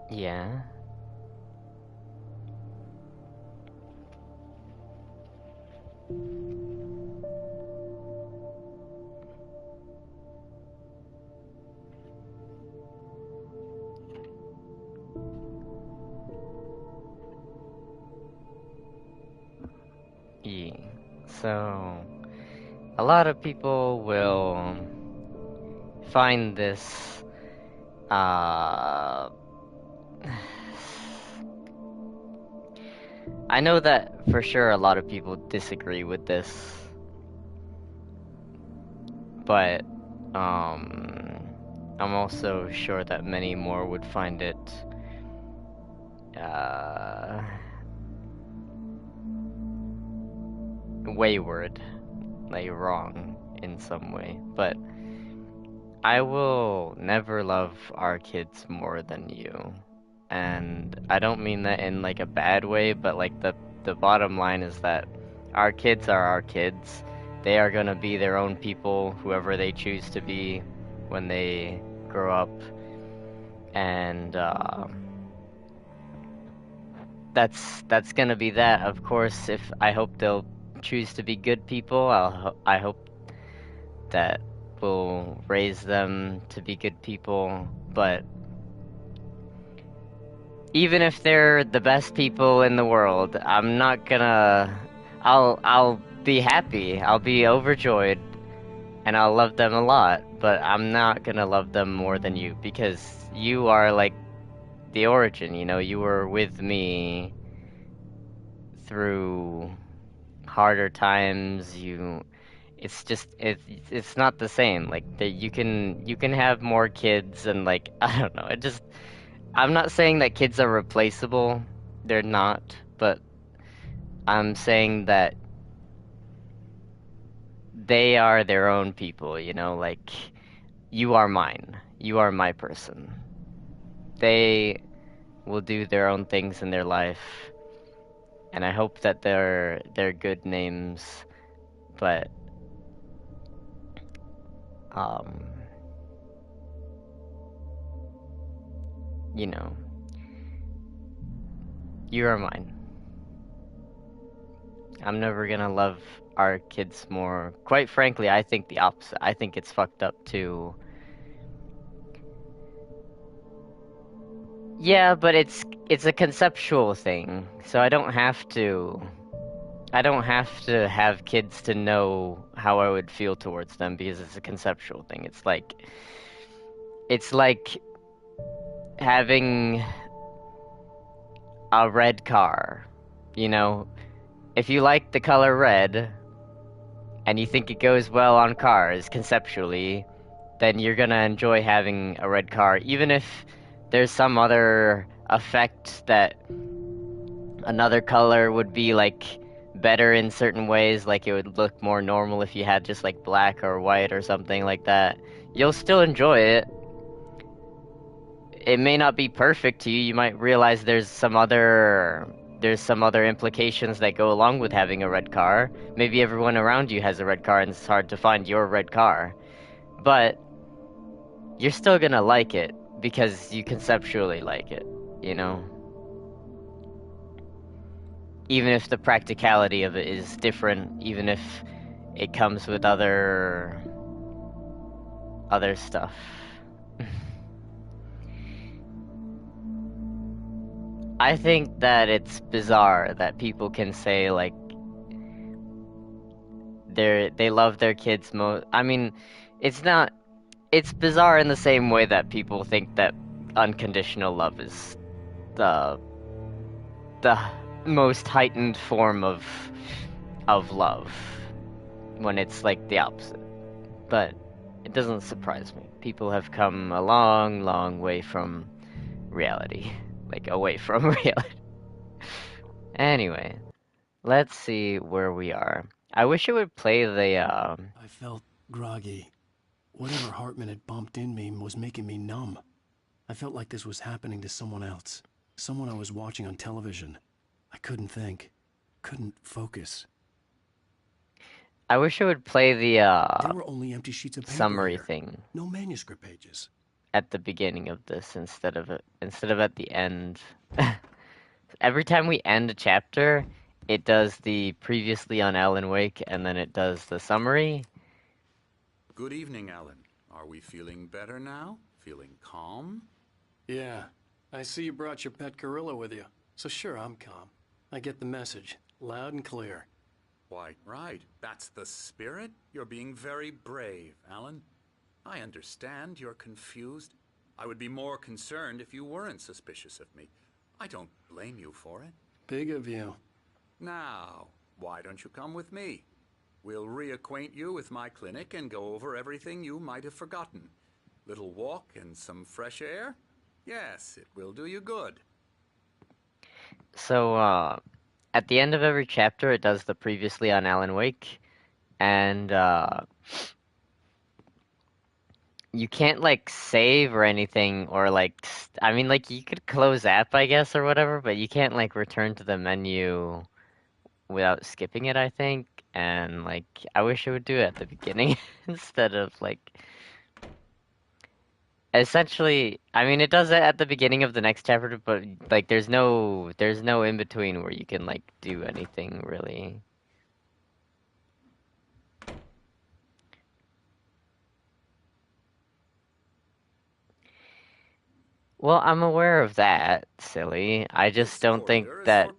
Yeah. Yeah. So, a lot of people will find this, uh, I know that for sure a lot of people disagree with this, but, I'm also sure that many more would find it, uh, wayward, like wrong in some way. But I will never love our kids more than you. And I don't mean that in like a bad way, but like the bottom line is that our kids are our kids. They are gonna be their own people, whoever they choose to be when they grow up. And that's gonna be that. Of course, if I hope they'll choose to be good people, I hope that we'll raise them to be good people. But even if they're the best people in the world, I'm not gonna. I'll be happy. I'll be overjoyed, and I'll love them a lot. But I'm not gonna love them more than you because you are like the origin. You know, you were with me through harder times. It's just it's not the same. Like you can have more kids and like I don't know. I'm not saying that kids are replaceable. They're not, but I'm saying that they are their own people, you know, like you are mine. You are my person. They will do their own things in their life, and I hope that they're good names, but um you know, you are mine. I'm never gonna love our kids more. Quite frankly, I think the opposite. I think it's fucked up too. Yeah, but it's a conceptual thing. So I don't have to have kids to know how I would feel towards them because it's a conceptual thing. It's like having a red car. You know, if you like the color red and you think it goes well on cars conceptually, then you're gonna enjoy having a red car, even if there's some other effect that another color would be like better in certain ways, like it would look more normal if you had just like black or white or something like that. You'll still enjoy it. It may not be perfect to you. You might realize there's some other implications that go along with having a red car. Maybe everyone around you has a red car and it's hard to find your red car. But you're still gonna like it because you conceptually like it, you know? Even if the practicality of it is different, even if it comes with other stuff. I think that it's bizarre that people can say like they love their kids I mean, it's not it's bizarre in the same way that people think that unconditional love is the the most heightened form of love when it's like the opposite. But it doesn't surprise me. People have come a long, long way from reality. Like, away from reality. Anyway, let's see where we are. I wish it would play I felt groggy. Whatever Hartman had bumped in me was making me numb. I felt like this was happening to someone else. Someone I was watching on television. I couldn't think. Couldn't focus. I wish it would play the, There were only empty sheets of paper summary here. thing. No manuscript pages. at the beginning of this instead of at the end. Every time we end a chapter, it does the previously on Alan Wake, and then it does the summary. Good evening, Alan. Are we feeling better now? Feeling calm? Yeah, I see you brought your pet gorilla with you. So sure, I'm calm. I get the message, loud and clear. Quite right. That's the spirit. You're being very brave, Alan. I understand you're confused. I would be more concerned if you weren't suspicious of me. I don't blame you for it. Big of you. Now, why don't you come with me? We'll reacquaint you with my clinic and go over everything you might have forgotten. Little walk and some fresh air? Yes, it will do you good. So, at the end of every chapter, it does the previously on Alan Wake, and you can't like save or anything, or like I mean, like you could close app, I guess, or whatever, but you can't like return to the menu without skipping it, I think. And like, I wish it would do it at the beginning instead of like. Essentially, I mean, it does it at the beginning of the next chapter, but like, there's no in between where you can like do anything really. Well, I'm aware of that, silly. I just don't think that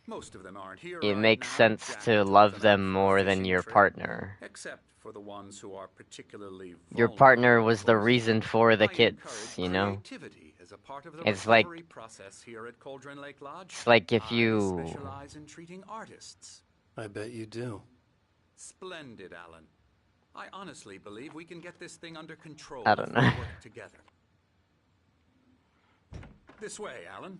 Most of them aren't here it right makes now. sense Jack to took love them out them for a more than fishing your trip, partner. except for the ones who are particularly Your vulnerable, partner was of the course. reason for the I kids, encourage you know? creativity as a part of the It's like, recovery process here at Cauldron Lake Lodge. it's like if I you... specialize in treating artists. I bet you do. Splendid, Alan. I honestly believe we can get this thing under control I don't if know. we work together. This way, Alan.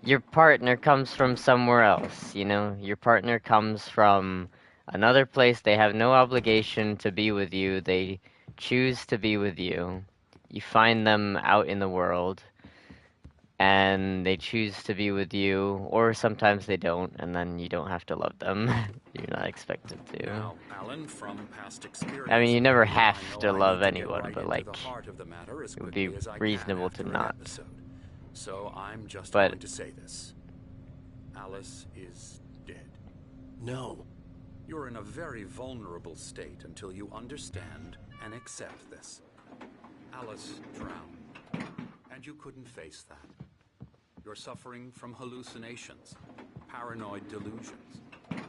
Your partner comes from somewhere else, you know? Your partner comes from another place. They have no obligation to be with you. They choose to be with you. You find them out in the world, and they choose to be with you, or sometimes they don't, and then you don't have to love them. You're not expected to. Now, Alan, from past experience, I mean, you never I have know to I love need to get anyone, right but into like, the heart of the matter as it would be quickly as I can reasonable to after an not. episode. So I'm just But- going to say this. Alice is dead. No. You're in a very vulnerable state until you understand and accept this. Alice drowned, and you couldn't face that. You're suffering from hallucinations, paranoid delusions,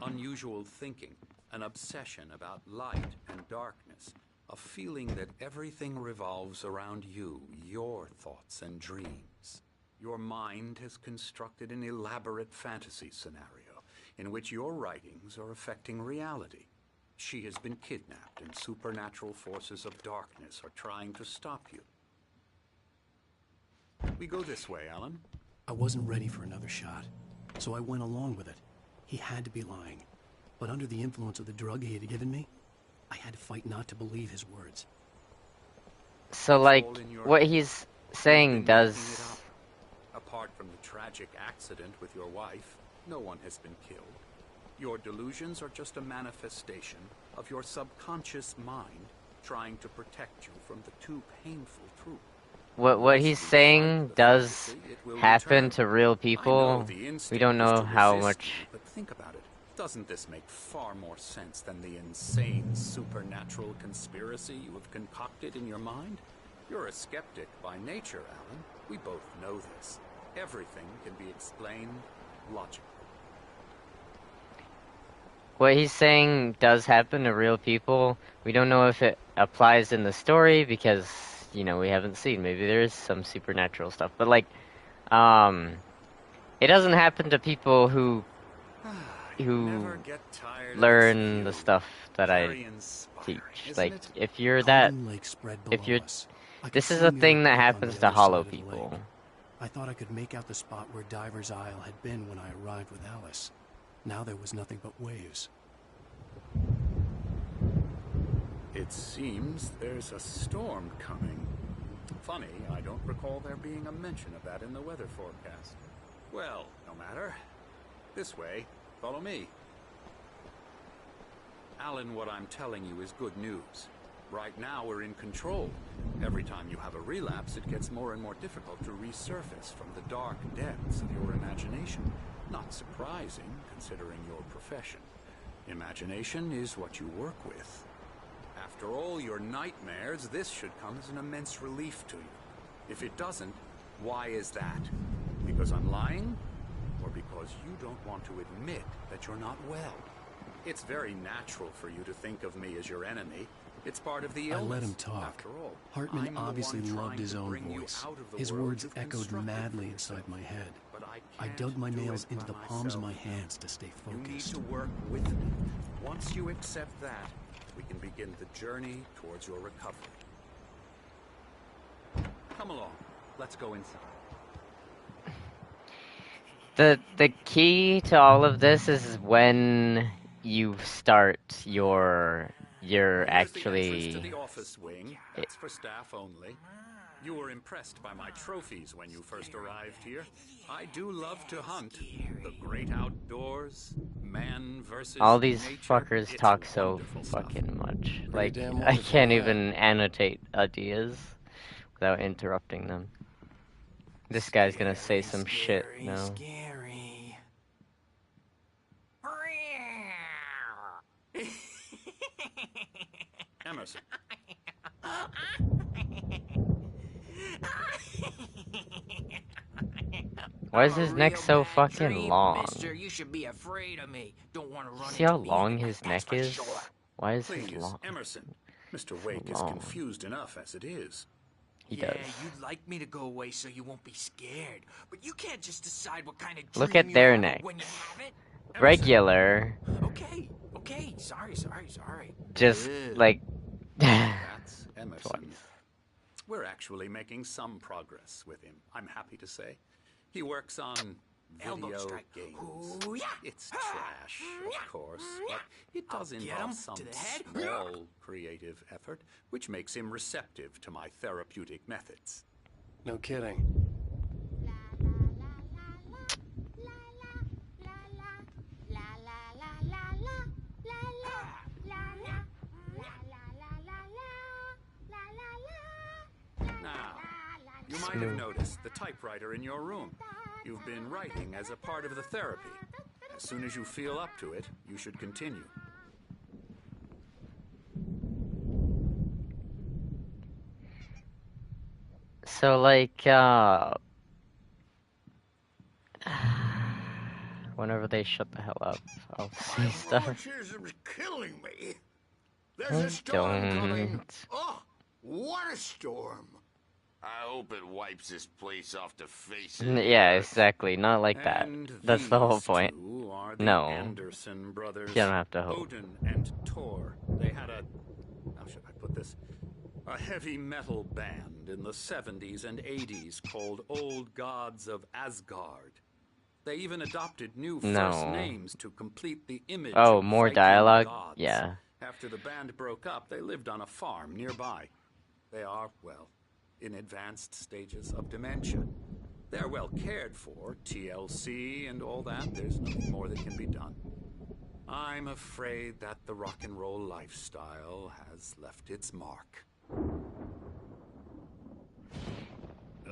unusual thinking, an obsession about light and darkness, a feeling that everything revolves around you, your thoughts and dreams. Your mind has constructed an elaborate fantasy scenario in which your writings are affecting reality. She has been kidnapped, and supernatural forces of darkness are trying to stop you. We go this way, Alan. I wasn't ready for another shot, so I went along with it. He had to be lying. But under the influence of the drug he had given me, I had to fight not to believe his words. So like, what he's saying does... Apart from the tragic accident with your wife, no one has been killed. Your delusions are just a manifestation of your subconscious mind trying to protect you from the too painful truth. What he's saying does happen to real people. We don't know how much... But think about it. Doesn't this make far more sense than the insane supernatural conspiracy you have concocted in your mind? You're a skeptic by nature, Alan. We both know this. Everything can be explained logically. What he's saying does happen to real people. We don't know if it applies in the story because, you know, we haven't seen. Maybe there is some supernatural stuff. But, like, it doesn't happen to people who learn the stuff that I teach. Like, if you're that... If you're... This is a thing that happens to hollow people. I thought I could make out the spot where Diver's Isle had been when I arrived with Alice. Now there was nothing but waves. It seems there's a storm coming. Funny, I don't recall there being a mention of that in the weather forecast. Well, no matter. This way. Follow me. Alan, what I'm telling you is good news. Right now, we're in control. Every time you have a relapse, it gets more and more difficult to resurface from the dark depths of your imagination. Not surprising, considering your profession. Imagination is what you work with. After all your nightmares, this should come as an immense relief to you. If it doesn't, why is that? Because I'm lying? Or because you don't want to admit that you're not well? It's very natural for you to think of me as your enemy. It's part of the illness. I let him talk. After all, Hartman I'm the obviously one loved trying his to own bring you voice. out of the His world words you've echoed constructed madly for inside yourself. my head. But I can't dug my do nails it into by the palms of my myself. hands to stay You need focused. to work with me. Once you accept that, we can begin the journey towards your recovery. Come along. Let's go inside. The key to all of this is when you start your Here's actually the entrance to the office wing. That's for staff only. You were impressed by my trophies when you first arrived here. I do love to hunt. The great outdoors, man versus all these nature. fuckers It's talk so wonderful stuff. fucking much. Pretty Like damn I wonderful, can't yeah. even annotate ideas without interrupting them. This guy's gonna say some shit now. Scary. Emerson. Why is his neck so fucking long? Mister, you should be afraid of me. Don't want to run See how into me long again, his that's neck for is? sure. Why is his Please, long? Emerson. Mr. Wake is long. confused enough as it is. He Yeah, does. you'd like me to go away so you won't be scared. But you can't just decide what kind of Look dream at you their have necks. when you have it. Regular, Okay, sorry. just Ugh. like. That's Emerson. Twice. We're actually making some progress with him, I'm happy to say. He works on Elbow video strike. games. Ooh, yeah. It's trash, of course, but it does I'll get involve him some to the head. small creative effort, which makes him receptive to my therapeutic methods. No kidding. Now, you might have noticed the typewriter in your room. You've been writing as a part of the therapy. As soon as you feel up to it, you should continue. So like, whenever they shut the hell up, I'll see stuff. Autism's killing me. There's I a storm coming. don't. Oh, what a storm. I hope it wipes this place off the face of the Yeah, earth. exactly. Not like that. And That's the whole these point. two are the No. Anderson brothers. You don't have to hope. Odin and Tor. They had a, how should I put this? A heavy metal band in the 70s and 80s called Old Gods of Asgard. They even adopted new first No. names to complete the image Oh, of more Viking dialogue? gods. Yeah. After the band broke up, they lived on a farm nearby. They are, well, in advanced stages of dementia. They're well cared for, TLC and all that. There's nothing more that can be done. I'm afraid that the rock and roll lifestyle has left its mark.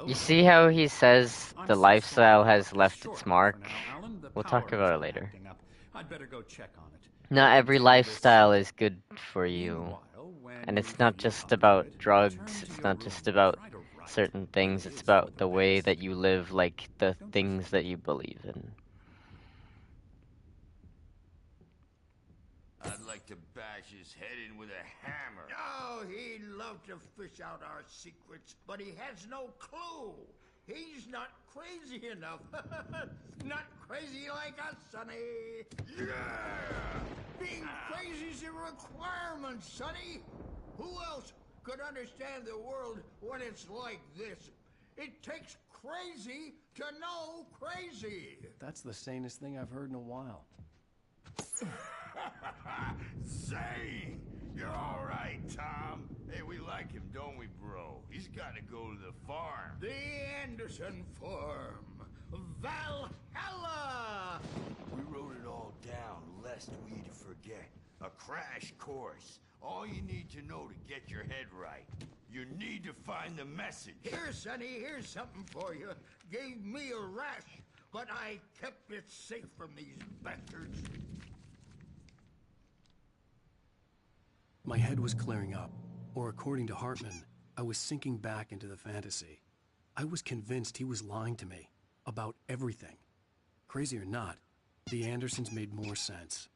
You see how he says I'm the so lifestyle sorry has about left this its short mark? for now, Alan. The We'll power talk has about it been later. acting up. I'd better go check on it. Not every Continue this. lifestyle is good for you. Meanwhile, when And it's you not feel just up to about it, drugs, return to it's your not room just and about try to write. certain things, It it's is about for the way best. that you live, like the Don't you things think? that you believe in. I'd like to bash his head in with a hammer. Oh, he'd love to fish out our secrets, but he has no clue. He's not crazy enough. Not crazy like us, Sonny. Yeah! Being crazy's a requirement, Sonny. Who else could understand the world when it's like this? It takes crazy to know crazy. That's the sanest thing I've heard in a while. Say, you're all right, Tom. Hey, we like him, don't we, bro? He's got to go to the farm. The Anderson Farm. Valhalla! We wrote it all down, lest we forget. A crash course. All you need to know to get your head right. You need to find the message. Here, Sonny, here's something for you. Gave me a rash, but I kept it safe from these bastards. My head was clearing up, or according to Hartman, I was sinking back into the fantasy. I was convinced he was lying to me about everything. Crazy or not, the Andersons made more sense.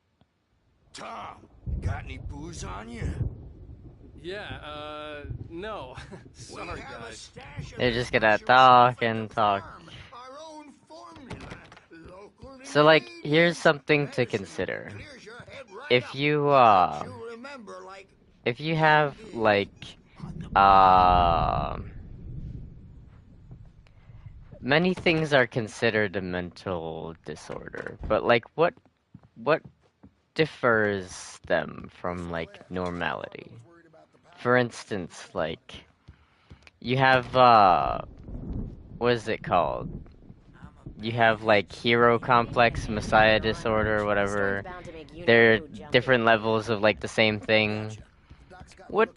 Tom, got any booze on you? Yeah, no. Sorry, We have a guys. stash of They're just gonna special talk stuff at and the talk. farm. Our own formula. Local So, like, ingredients. here's something to Medicine consider. clears your head right If up. you, Makes you remember, like, if you have, like, uh, many things are considered a mental disorder, but, like, what differs them from, like, normality? For instance, like, you have, what is it called? You have, like, hero complex, messiah disorder, whatever. They're different levels of, like, the same thing. What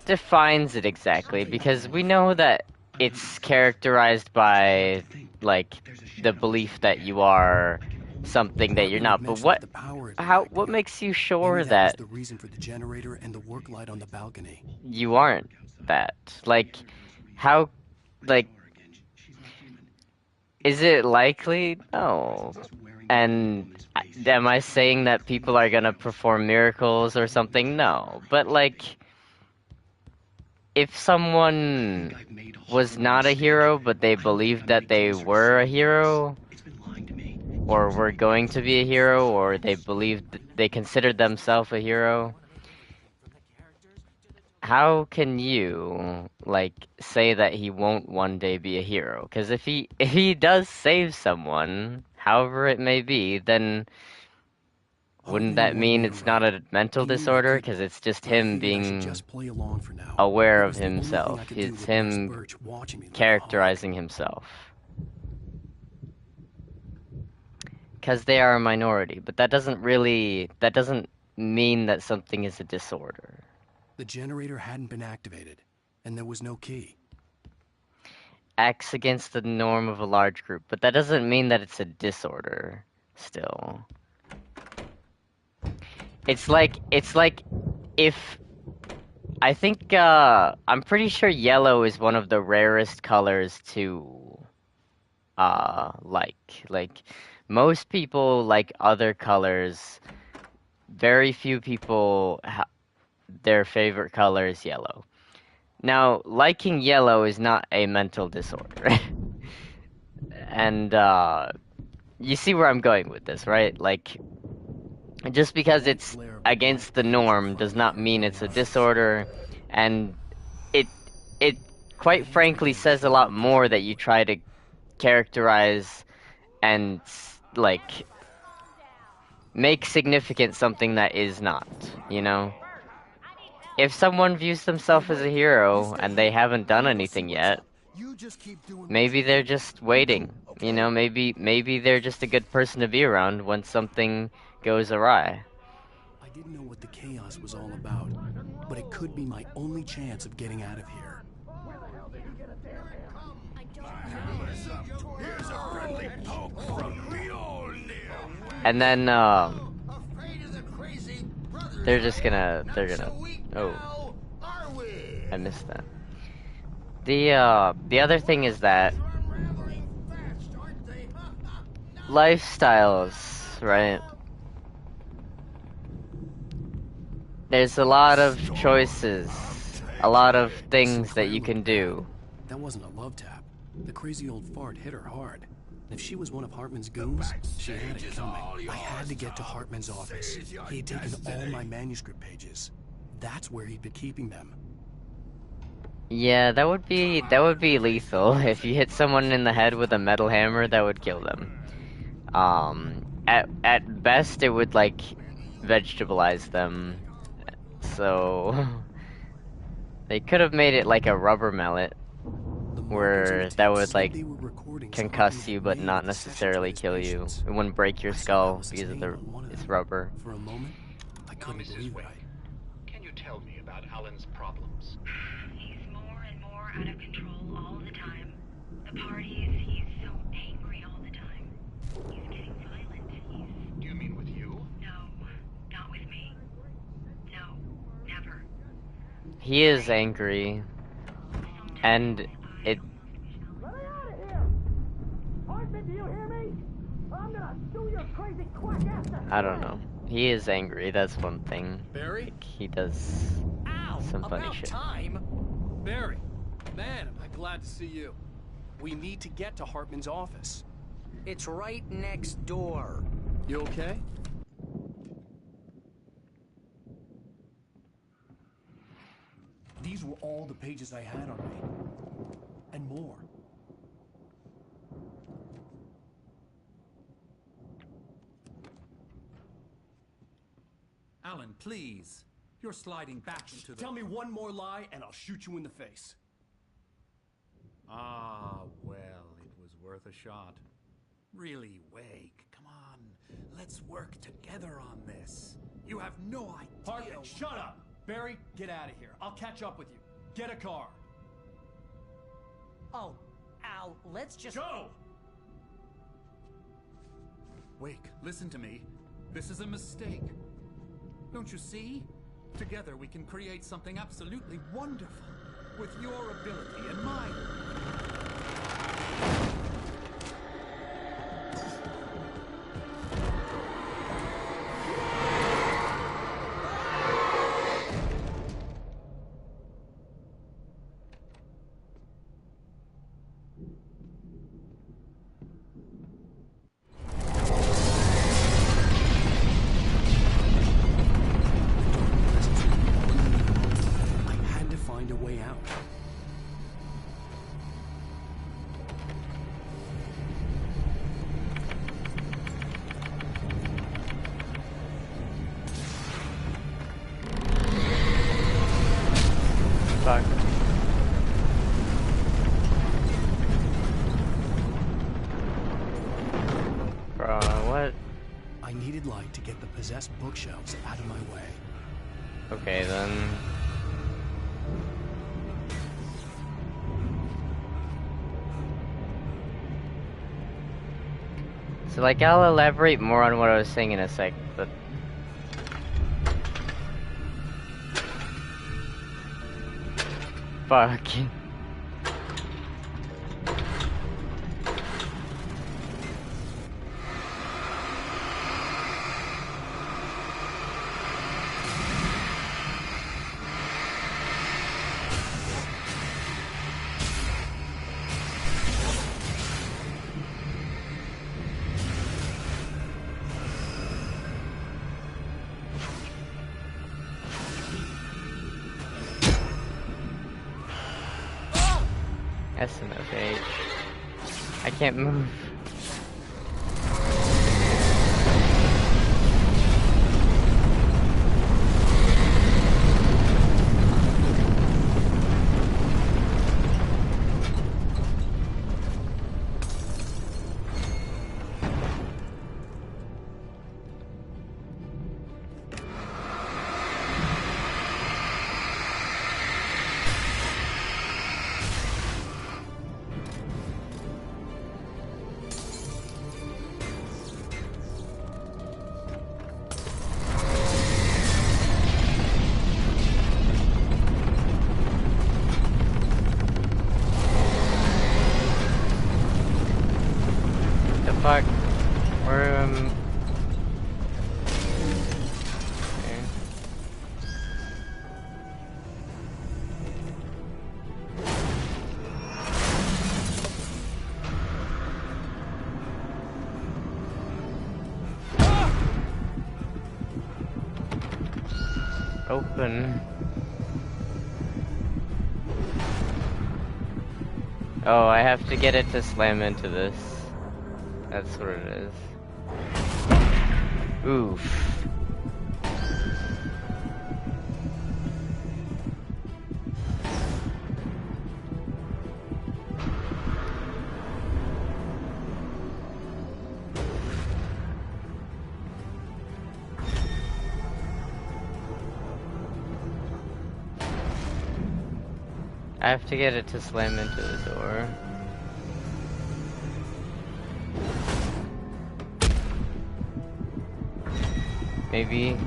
defines it exactly? Because we know that it's characterized by, like, the belief that you are something that you're not. But what makes you sure Maybe that was the reason for the generator and the work light on the balcony. you aren't that? Like, how, like, is it likely? No. And am I saying that people are gonna perform miracles or something? No. But, like, if someone was not a hero, but they believed that they were a hero, or were going to be a hero, or they believed they considered themselves a hero, how can you, like, say that he won't one day be a hero? Because if he does save someone, however it may be, then wouldn't that mean it's not a mental disorder? Because it's just him being Just play along for now. aware It of was the only thing I himself. could do It's with Nurse him Birch watching me like a hawk. characterizing himself. Because they are a minority, but that doesn't mean that something is a disorder. The generator hadn't been activated, and there was no key. Acts against the norm of a large group, but that doesn't mean that it's a disorder still. It's like if I think I'm pretty sure yellow is one of the rarest colors to like most people like other colors. Very few people their favorite color is yellow. Now, liking yellow is not a mental disorder. And you see where I'm going with this, right? Like, just because it's against the norm does not mean it's a disorder, and it quite frankly says a lot more that you try to characterize and, like, make significant something that is not, you know? If someone views themselves as a hero and they haven't done anything yet, maybe they're just waiting, you know? Maybe they're just a good person to be around when something goes awry. I didn't know what the chaos was all about, but it could be my only chance of getting out of here. Here's a friendly poke from Mjolnir. And then afraid of the crazy brothers, they're just gonna Not they're so gonna weak oh, now, are we? I missed that. The other thing is that Unraveling fast, aren't they? lifestyles, right? There's a lot of choices, a lot of things that you can do. That wasn't a love tap. The crazy old fart hit her hard. If she was one of Hartman's goons, she had it coming. I had to get to Hartman's office. He had taken all my manuscript pages. That's where he'd been keeping them. Yeah, that would be lethal. If you hit someone in the head with a metal hammer, that would kill them. At best, it would, like, vegetabilize them. So they could have made it like a rubber mallet. The markers on where the that tape would said like they were recordings concuss Hartman you had but made not at the sessions necessarily with his kill you. patients. It wouldn't break your I saw skull Alice's because of name the on one of it's them. rubber. For a moment, I couldn't Mrs. believe Wade, it. can you tell me about Alan's problems? He's more and more out of control all the time. The parties, he's so angry all the time. He's getting violent. Do you mean with you? No, not with me. No, never. He is angry, and it. Let me out of here! Hartman, do you hear me? I'm gonna sue your crazy quack ass to I don't know. He is angry. That's one thing. Barry? Like, he does Ow! some funny About shit. time! Barry, man, am I glad to see you. We need to get to Hartman's office. It's right next door. You okay? These were all the pages I had on me. And more. Alan, please. You're sliding back into the... Tell me one more lie and I'll shoot you in the face. Ah, well, it was worth a shot. Really, Wake, come on. Let's work together on this. You have no idea... Hartman, shut up! Barry, get out of here. I'll catch up with you. Get a car. Oh, Al, let's just... Go! Wake, listen to me. This is a mistake. Don't you see? Together we can create something absolutely wonderful. With your ability and mine. I had to find a way out. Fuck. Bro, what? I needed light to get the possessed bookshelves out of my way. Okay then. So like I'll elaborate more on what I was saying in a sec, but fuck. SMFH. I can't move. The fuck? Where okay. Open. Oh, I have to get it to slam into this. That's what it is. Oof. I have to get it to slam into the door. Maybe.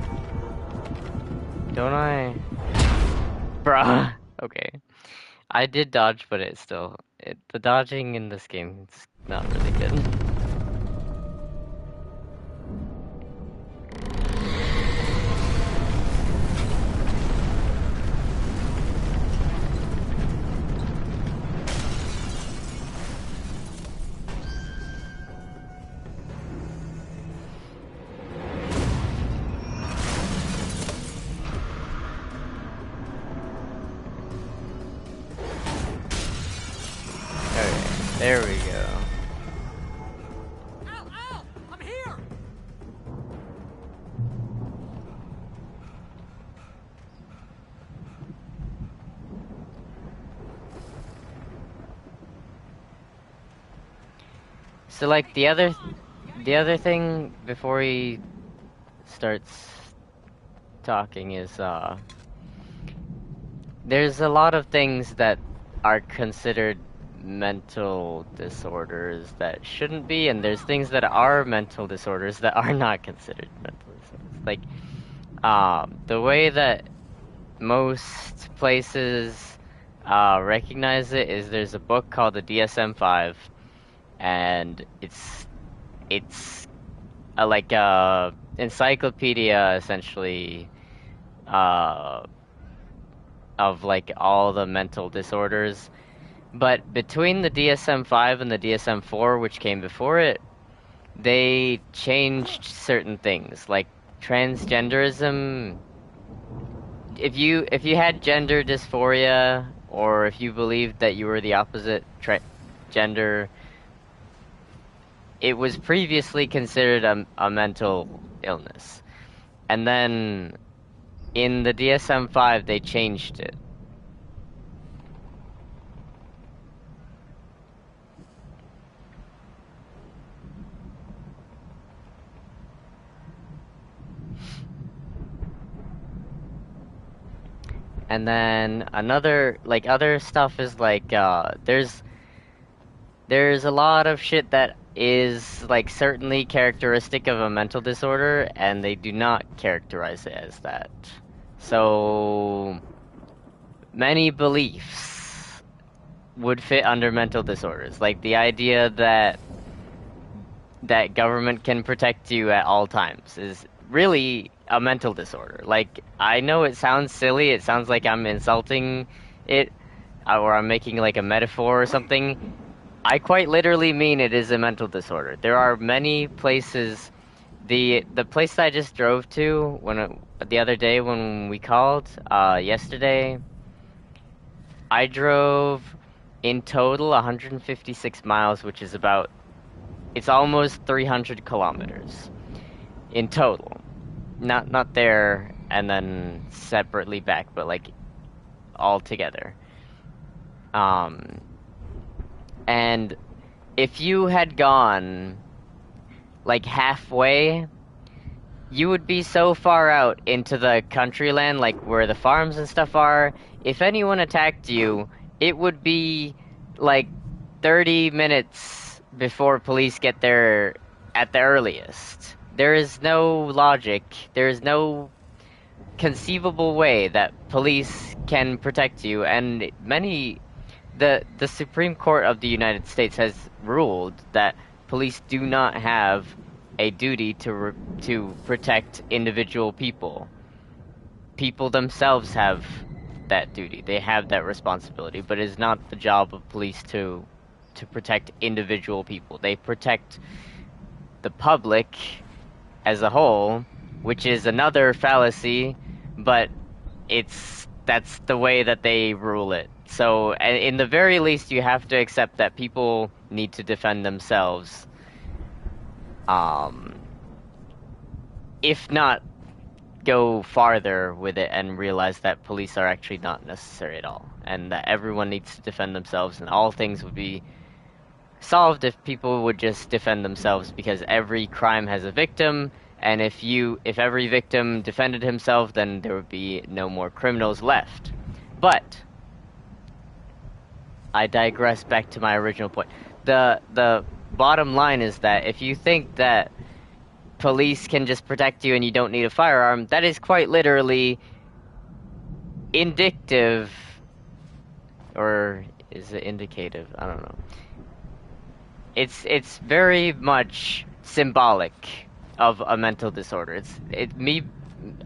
Don't I? Bruh. Okay. I did dodge, but it still... the dodging in this game is not really good. There we go. Al! Al! I'm here! So like the other thing before he starts talking is there's a lot of things that are considered mental disorders that shouldn't be, and there's things that are mental disorders that are not considered mental disorders. Like the way that most places recognize it is there's a book called the DSM-5, and it's like a encyclopedia essentially of like all the mental disorders. But between the DSM-5 and the DSM-4, which came before it, they changed certain things, like transgenderism. If you had gender dysphoria, or if you believed that you were the opposite gender, it was previously considered a mental illness. And then in the DSM-5, they changed it. And then another, like, other stuff is like, there's a lot of shit that is, like, certainly characteristic of a mental disorder, and they do not characterize it as that. So, many beliefs would fit under mental disorders, like the idea that government can protect you at all times is really a mental disorder. Like, I know it sounds silly, it sounds like I'm insulting it, or I'm making like a metaphor or something. I quite literally mean it is a mental disorder. There are many places. The place that I just drove to the other day when we called, yesterday, I drove in total 156 miles, which is about, it's almost 300 kilometers in total. Not there and then separately back, but like all together. And if you had gone like halfway, you would be so far out into the country land, like where the farms and stuff are. If anyone attacked you, it would be like 30 minutes before police get there at the earliest. There is no logic, there is no conceivable way that police can protect you, and the Supreme Court of the United States has ruled that police do not have a duty to protect individual people. People themselves have that duty. They have that responsibility, but it is not the job of police to protect individual people. They protect the public as a whole, which is another fallacy, but that's the way that they rule it. So, in the very least, you have to accept that people need to defend themselves. If not, go farther with it and realize that police are actually not necessary at all, and that everyone needs to defend themselves, and all things would be solved if people would just defend themselves, because every crime has a victim, and if every victim defended himself, then there would be no more criminals left. But I digress back to my original point. The bottom line is that if you think that police can just protect you and you don't need a firearm, that is quite literally indicative, or is it indicative? I don't know. It's very much symbolic of a mental disorder.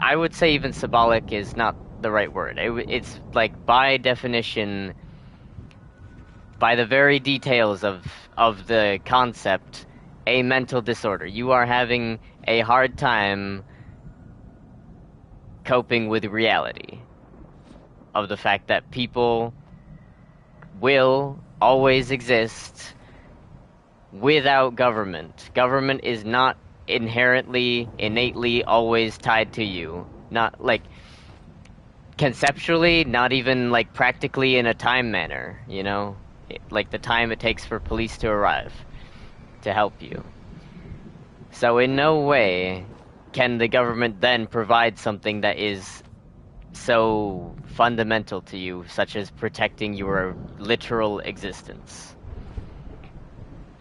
I would say even symbolic is not the right word. It's like by definition, by the very details of the concept, a mental disorder. You are having a hard time coping with reality of the fact that people will always exist without government. Government is not inherently, innately always tied to you. Not like conceptually, not even like practically in a time manner, you know? Like the time it takes for police to arrive to help you. So in no way can the government then provide something that is so fundamental to you, such as protecting your literal existence.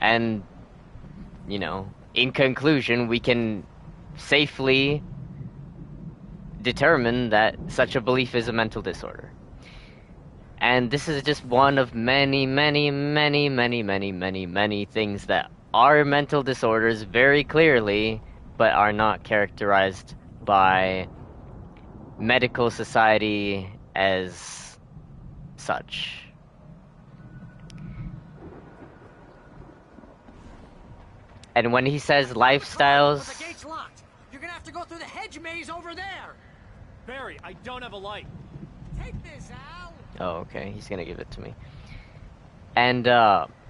And, you know, in conclusion, we can safely determine that such a belief is a mental disorder. And this is just one of many, many, many, many, many, many, many things that are mental disorders very clearly, but are not characterized by medical society as such. And when he says lifestyles... The gate's locked. You're gonna have to go through the hedge maze over there. Barry, I don't have a light. Take this, Al. Oh, okay, he's gonna give it to me. And,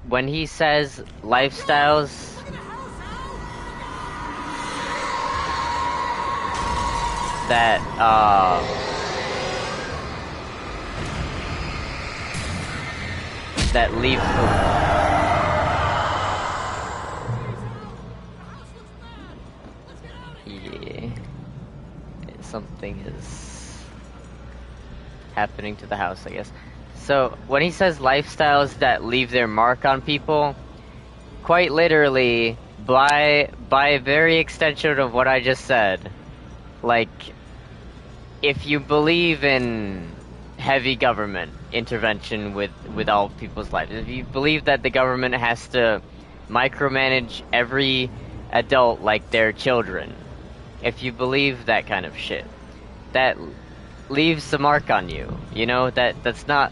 when he says lifestyles... that, that leave... Yeah. Something is happening to the house, I guess. So, when he says lifestyles that leave their mark on people, quite literally, by very extension of what I just said, like, if you believe in heavy government intervention with all people's lives, if you believe that the government has to micromanage every adult like their children, if you believe that kind of shit, that leaves a mark on you. You know, that's not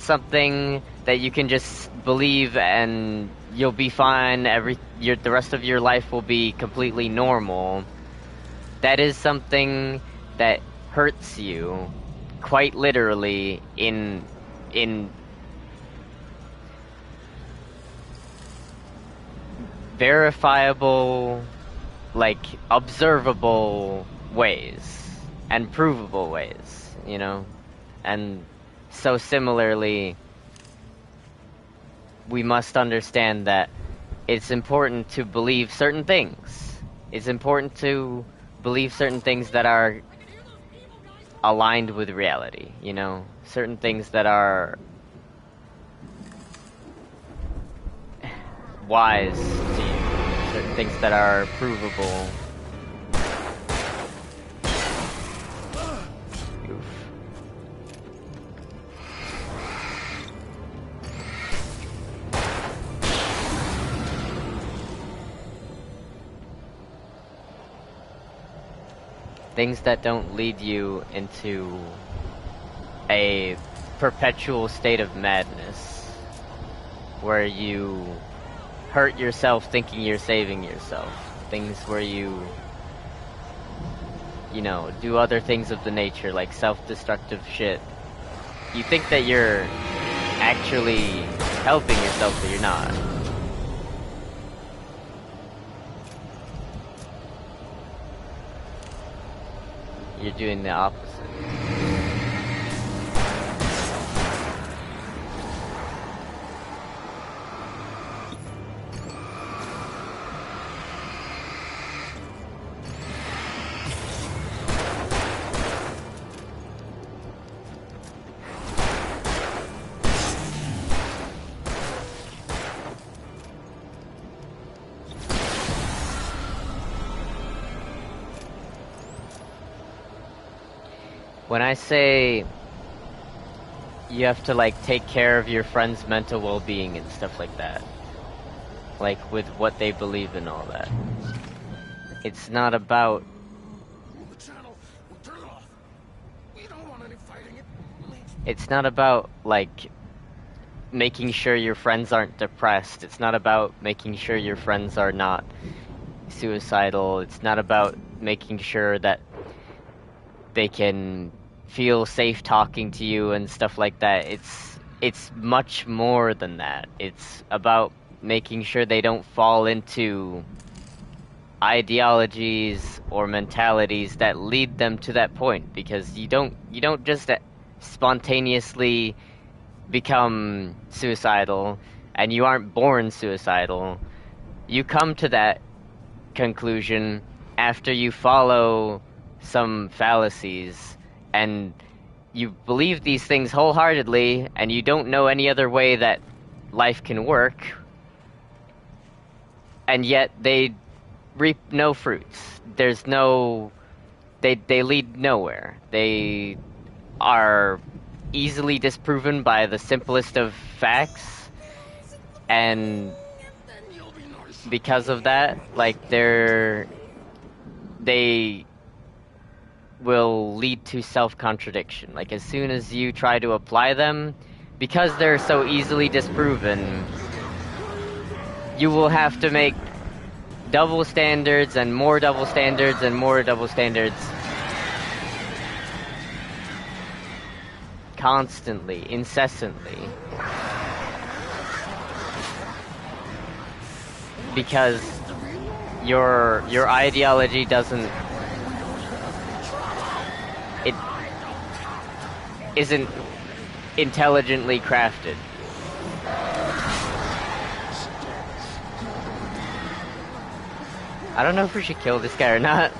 something that you can just believe and you'll be fine. The rest of your life will be completely normal. That is something that hurts you, quite literally, in verifiable, like, observable ways and provable ways, you know? And so similarly, we must understand that it's important to believe certain things. It's important to believe certain things that are aligned with reality, you know? Certain things that are wise to you. Certain things that are provable. Things that don't lead you into a perpetual state of madness where you hurt yourself thinking you're saving yourself. Things where you know, do other things of the nature, like self-destructive shit. You think that you're actually helping yourself, but you're not. You're doing the opposite. When I say you have to, like, take care of your friend's mental well-being and stuff like that, like, with what they believe and all that, it's not about... The channel. We'll turn it off. We don't want any fighting. It's not about, like, making sure your friends aren't depressed. It's not about making sure your friends are not suicidal. It's not about making sure that they can feel safe talking to you and stuff like that. It's much more than that. It's about making sure they don't fall into ideologies or mentalities that lead them to that point, because you don't just spontaneously become suicidal, and you aren't born suicidal. You come to that conclusion after you follow some fallacies, and you believe these things wholeheartedly, and you don't know any other way that life can work, and yet they reap no fruits. There's no... They lead nowhere. They are easily disproven by the simplest of facts, and because of that, like, they will lead to self-contradiction. Like, as soon as you try to apply them, because they're so easily disproven, you will have to make double standards and more double standards and more double standards constantly, incessantly, because your ideology isn't intelligently crafted. I don't know if we should kill this guy or not.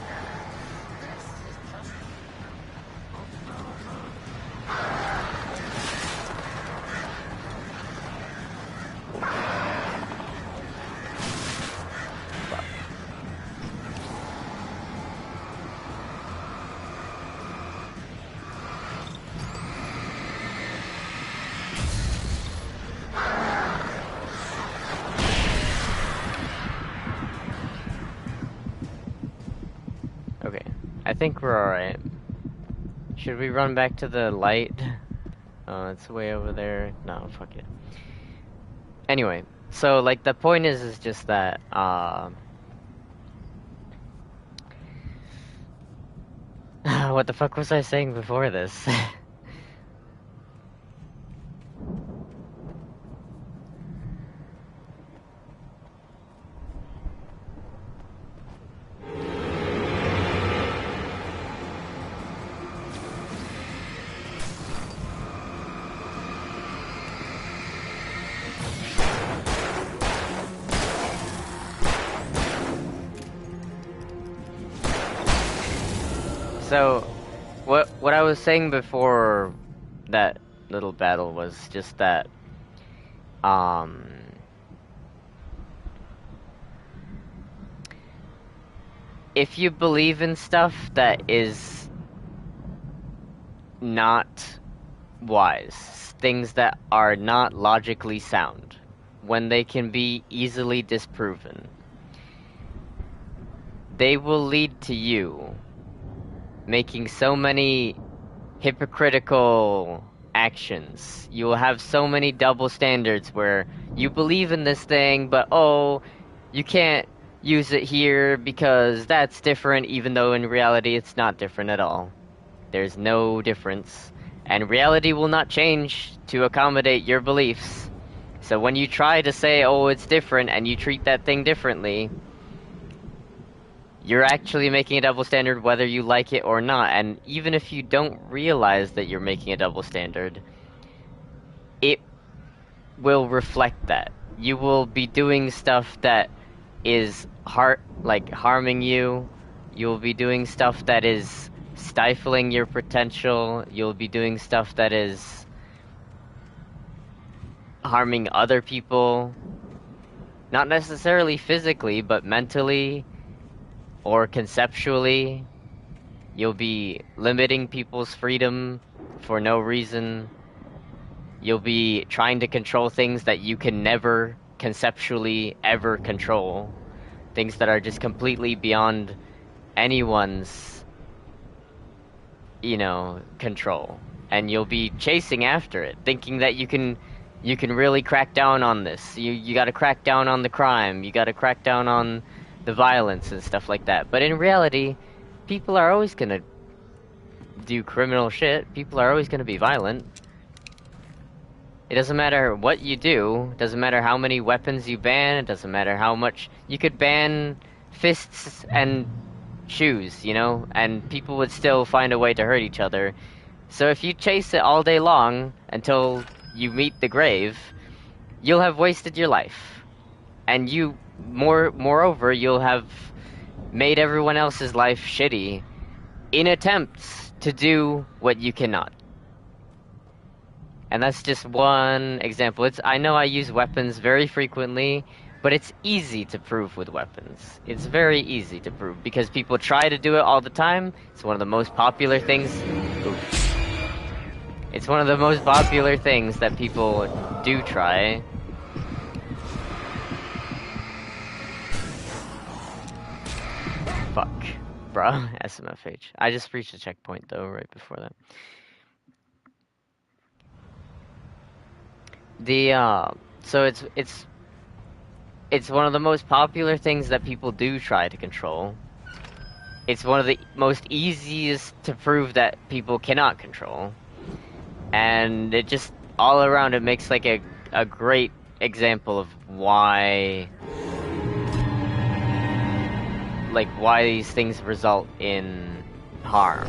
Okay, I think we're alright. Should we run back to the light? Oh, it's way over there. No, fuck it. Anyway, so, like, the point is just that, what the fuck was I saying before this? So, what I was saying before that little battle was just that, if you believe in stuff that is not wise, things that are not logically sound, when they can be easily disproven, they will lead to you making so many hypocritical actions. You will have so many double standards where you believe in this thing, but oh, you can't use it here because that's different, even though in reality it's not different at all. There's no difference, and reality will not change to accommodate your beliefs. So when you try to say, oh, it's different, and you treat that thing differently, you're actually making a double standard whether you like it or not. And even if you don't realize that you're making a double standard, it will reflect that. You will be doing stuff that is harming you. You'll be doing stuff that is stifling your potential. You'll be doing stuff that is harming other people. Not necessarily physically, but mentally or conceptually. You'll be limiting people's freedom for no reason. You'll be trying to control things that you can never conceptually ever control. Things that are just completely beyond anyone's, control. And you'll be chasing after it, thinking that you can really crack down on this. You gotta crack down on the crime. You gotta crack down on the violence and stuff like that. But in reality, people are always gonna do criminal shit. People are always gonna be violent. It doesn't matter what you do. It doesn't matter how many weapons you ban. It doesn't matter how much... You could ban fists and shoes, and people would still find a way to hurt each other. So if you chase it all day long until you meet the grave, you'll have wasted your life. And moreover, you'll have made everyone else's life shitty in attempts to do what you cannot. And that's just one example. I know I use weapons very frequently, but it's easy to prove with weapons. It's very easy to prove because people try to do it all the time. It's one of the most popular things. It's one of the most popular things that people do try. Fuck, bruh. SMFH. I just reached a checkpoint though right before that. So it's one of the most popular things that people do try to control. It's one of the most easiest to prove that people cannot control. And it just, all around, it makes like a great example of why these things result in harm.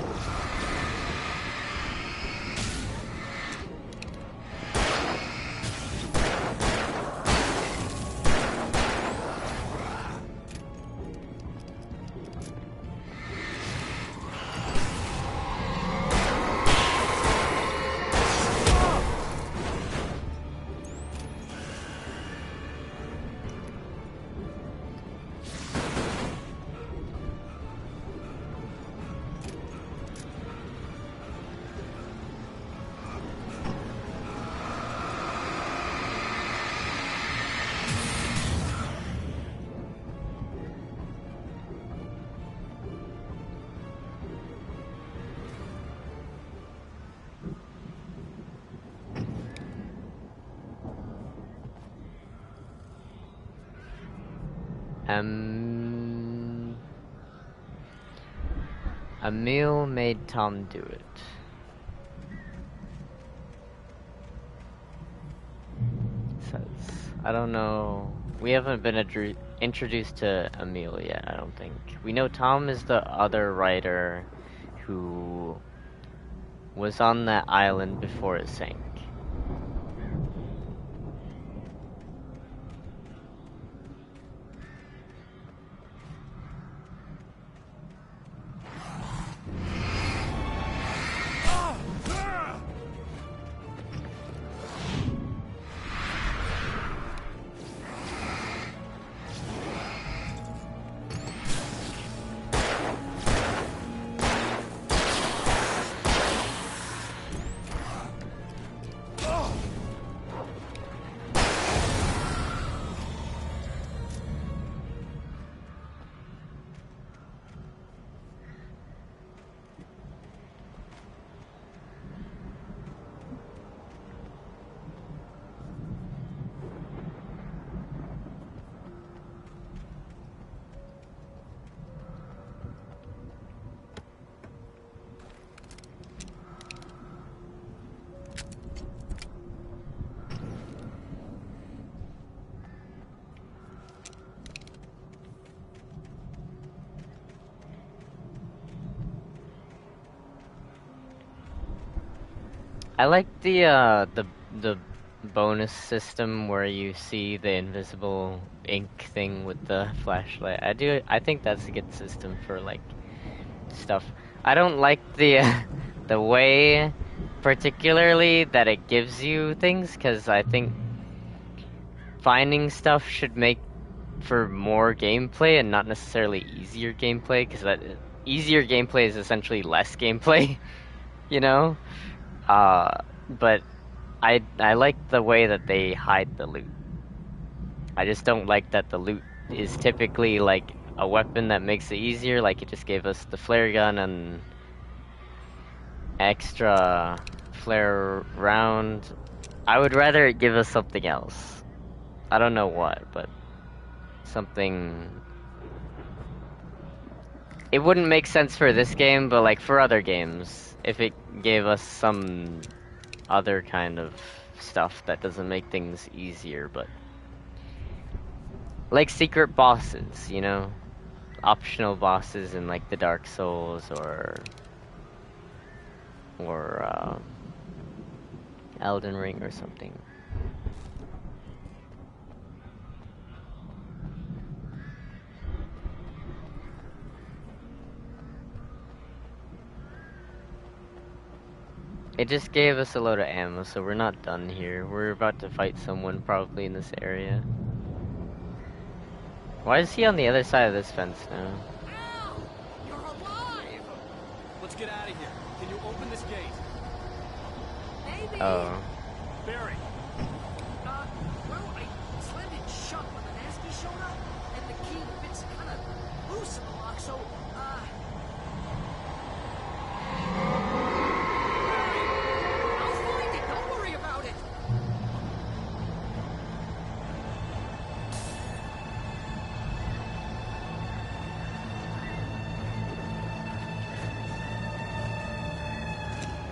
Emil made Tom do it. Says, I don't know. We haven't been introduced to Emil yet, I don't think. We know Tom is the other writer who was on that island before it sank. I like the bonus system where you see the invisible ink thing with the flashlight. I think that's a good system for like stuff. I don't like the way particularly that it gives you things, because I think finding stuff should make for more gameplay and not necessarily easier gameplay, because that easier gameplay is essentially less gameplay, you know? But I like the way that they hide the loot. I just don't like that the loot is typically like a weapon that makes it easier, like it just gave us the flare gun and extra flare round. I would rather it give us something else. I don't know what, but something... It wouldn't make sense for this game, but like for other games, if it gave us some other kind of stuff that doesn't make things easier, but like secret bosses, you know? Optional bosses in like the Dark Souls or Elden Ring or something. It just gave us a load of ammo, so we're not done here. We're about to fight someone probably in this area. Why is he on the other side of this fence now? Al! You're alive! Let's get out of here. Can you open this gate? Maybe. Oh. Barry! Well, I slammed it shut when the Nasty showed up, and the key fits kind of loose in the lock, so, I'll find it, don't worry about it!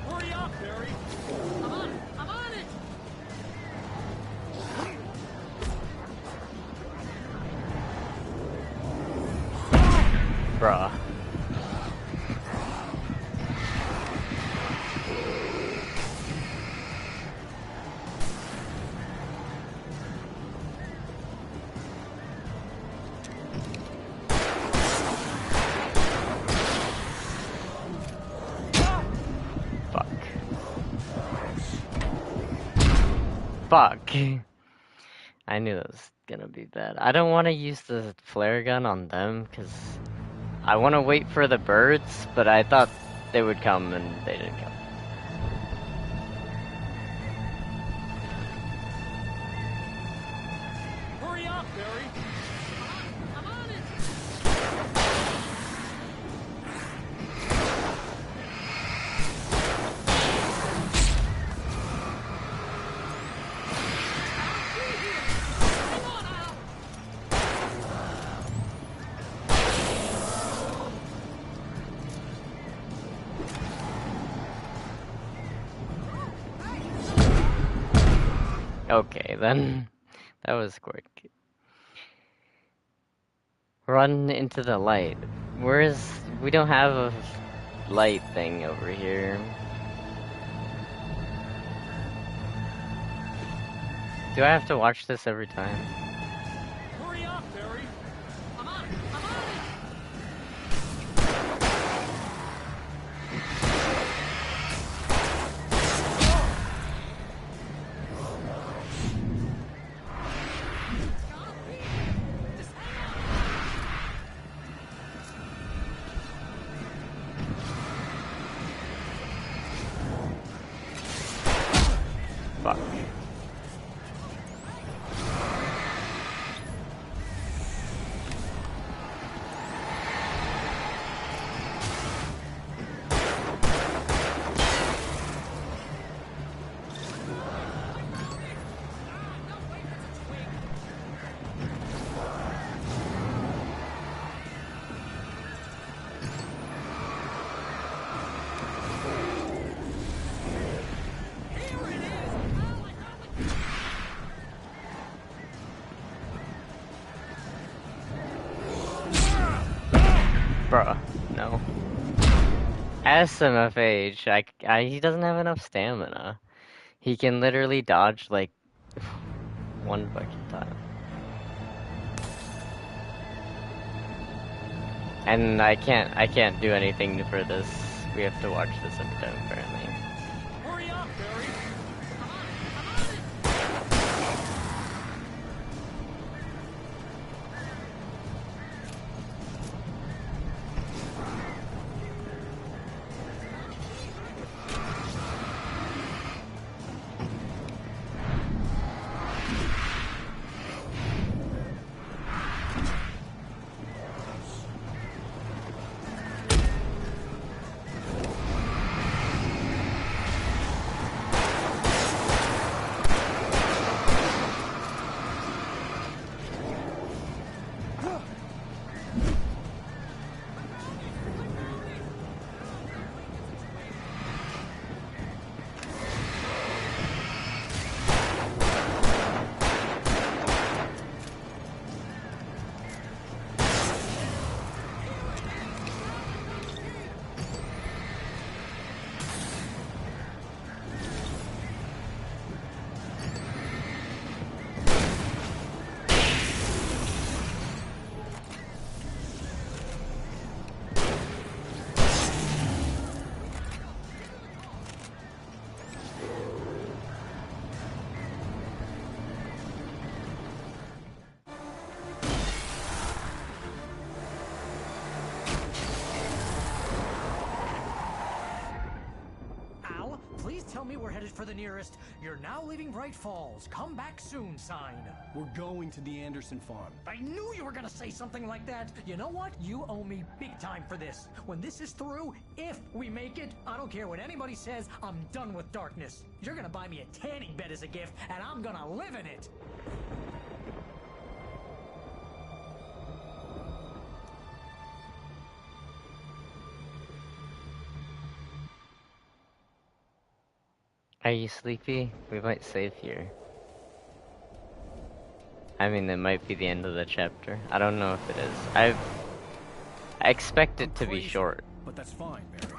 Hurry up, Barry! I'm on it! Bruh. Fuck. Fuck. I knew that was gonna be bad. I don't want to use the flare gun on them, because I want to wait for the birds, but I thought they would come and they didn't come. Hurry up, Barry! I'm on it! Hang on, Al! Okay, then. That was quick. Run into the light. We don't have a light thing over here. Do I have to watch this every time? Hurry up, Barry! I'm on it! Just hang on! Fuck. Bruh, no. SMFH, he doesn't have enough stamina. He can literally dodge like one fucking time. And I can't do anything for this. We have to watch this every time apparently. Hurry up, Barry! tell me we're headed for the nearest "You're now leaving Bright Falls. Come back soon" sign. We're going to the Anderson farm. I knew you were gonna say something like that. You know what? You owe me big time for this. When this is through, if we make it, I don't care what anybody says, I'm done with darkness. You're gonna buy me a tanning bed as a gift, and I'm gonna live in it. Are you sleepy? We might save here. I mean, it might be the end of the chapter. I don't know if it is. I expect it to be short. But that's fine, Barry.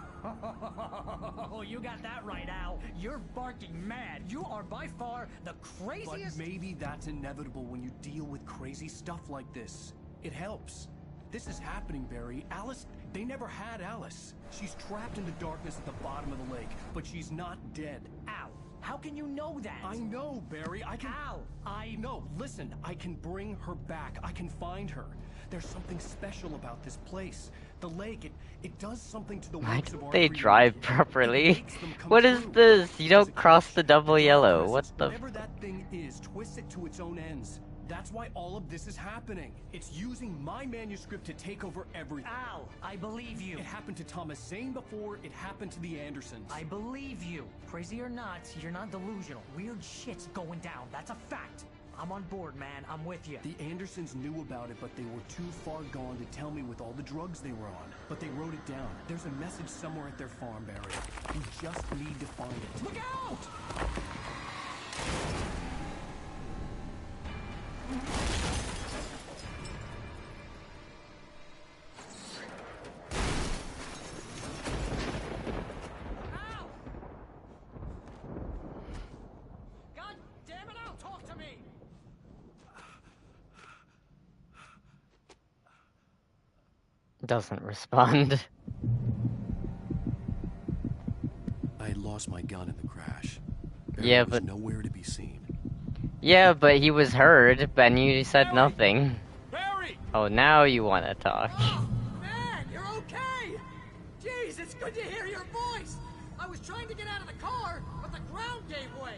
Oh, you got that right, Al. You're barking mad. You are by far the craziest. But maybe that's inevitable when you deal with crazy stuff like this. It helps. This is happening, Barry. Alice, they never had Alice. She's trapped in the darkness at the bottom of the lake, but she's not dead. Al, how can you know that? I know, Barry. I can... Al, No, listen. I can bring her back. I can find her. There's something special about this place. The lake, it does something to the Why works of don't art. they drive properly? Makes them come What is true. this? You don't Because it cross the captures double yellow. darkness. What the... Whatever that thing is, twist it to its own ends. That's why all of this is happening. It's using my manuscript to take over everything. Al, I believe you. It happened to Thomas Zane before it happened to the Andersons. I believe you. Crazy or not, you're not delusional. Weird shit's going down. That's a fact. I'm on board, man. I'm with you. The Andersons knew about it, but they were too far gone to tell me with all the drugs they were on. But they wrote it down. There's a message somewhere at their farm, Barry. We just need to find it. Look out! Al! God damn it, Al, talk to me! Doesn't respond. I had lost my gun in the crash. Barry Yeah, was but... nowhere to be seen. Yeah, but he was heard, and you said Barry! nothing. Barry! Oh, now you want to talk. Oh, man, you're okay! Jeez, it's good to hear your voice! I was trying to get out of the car, but the ground gave way.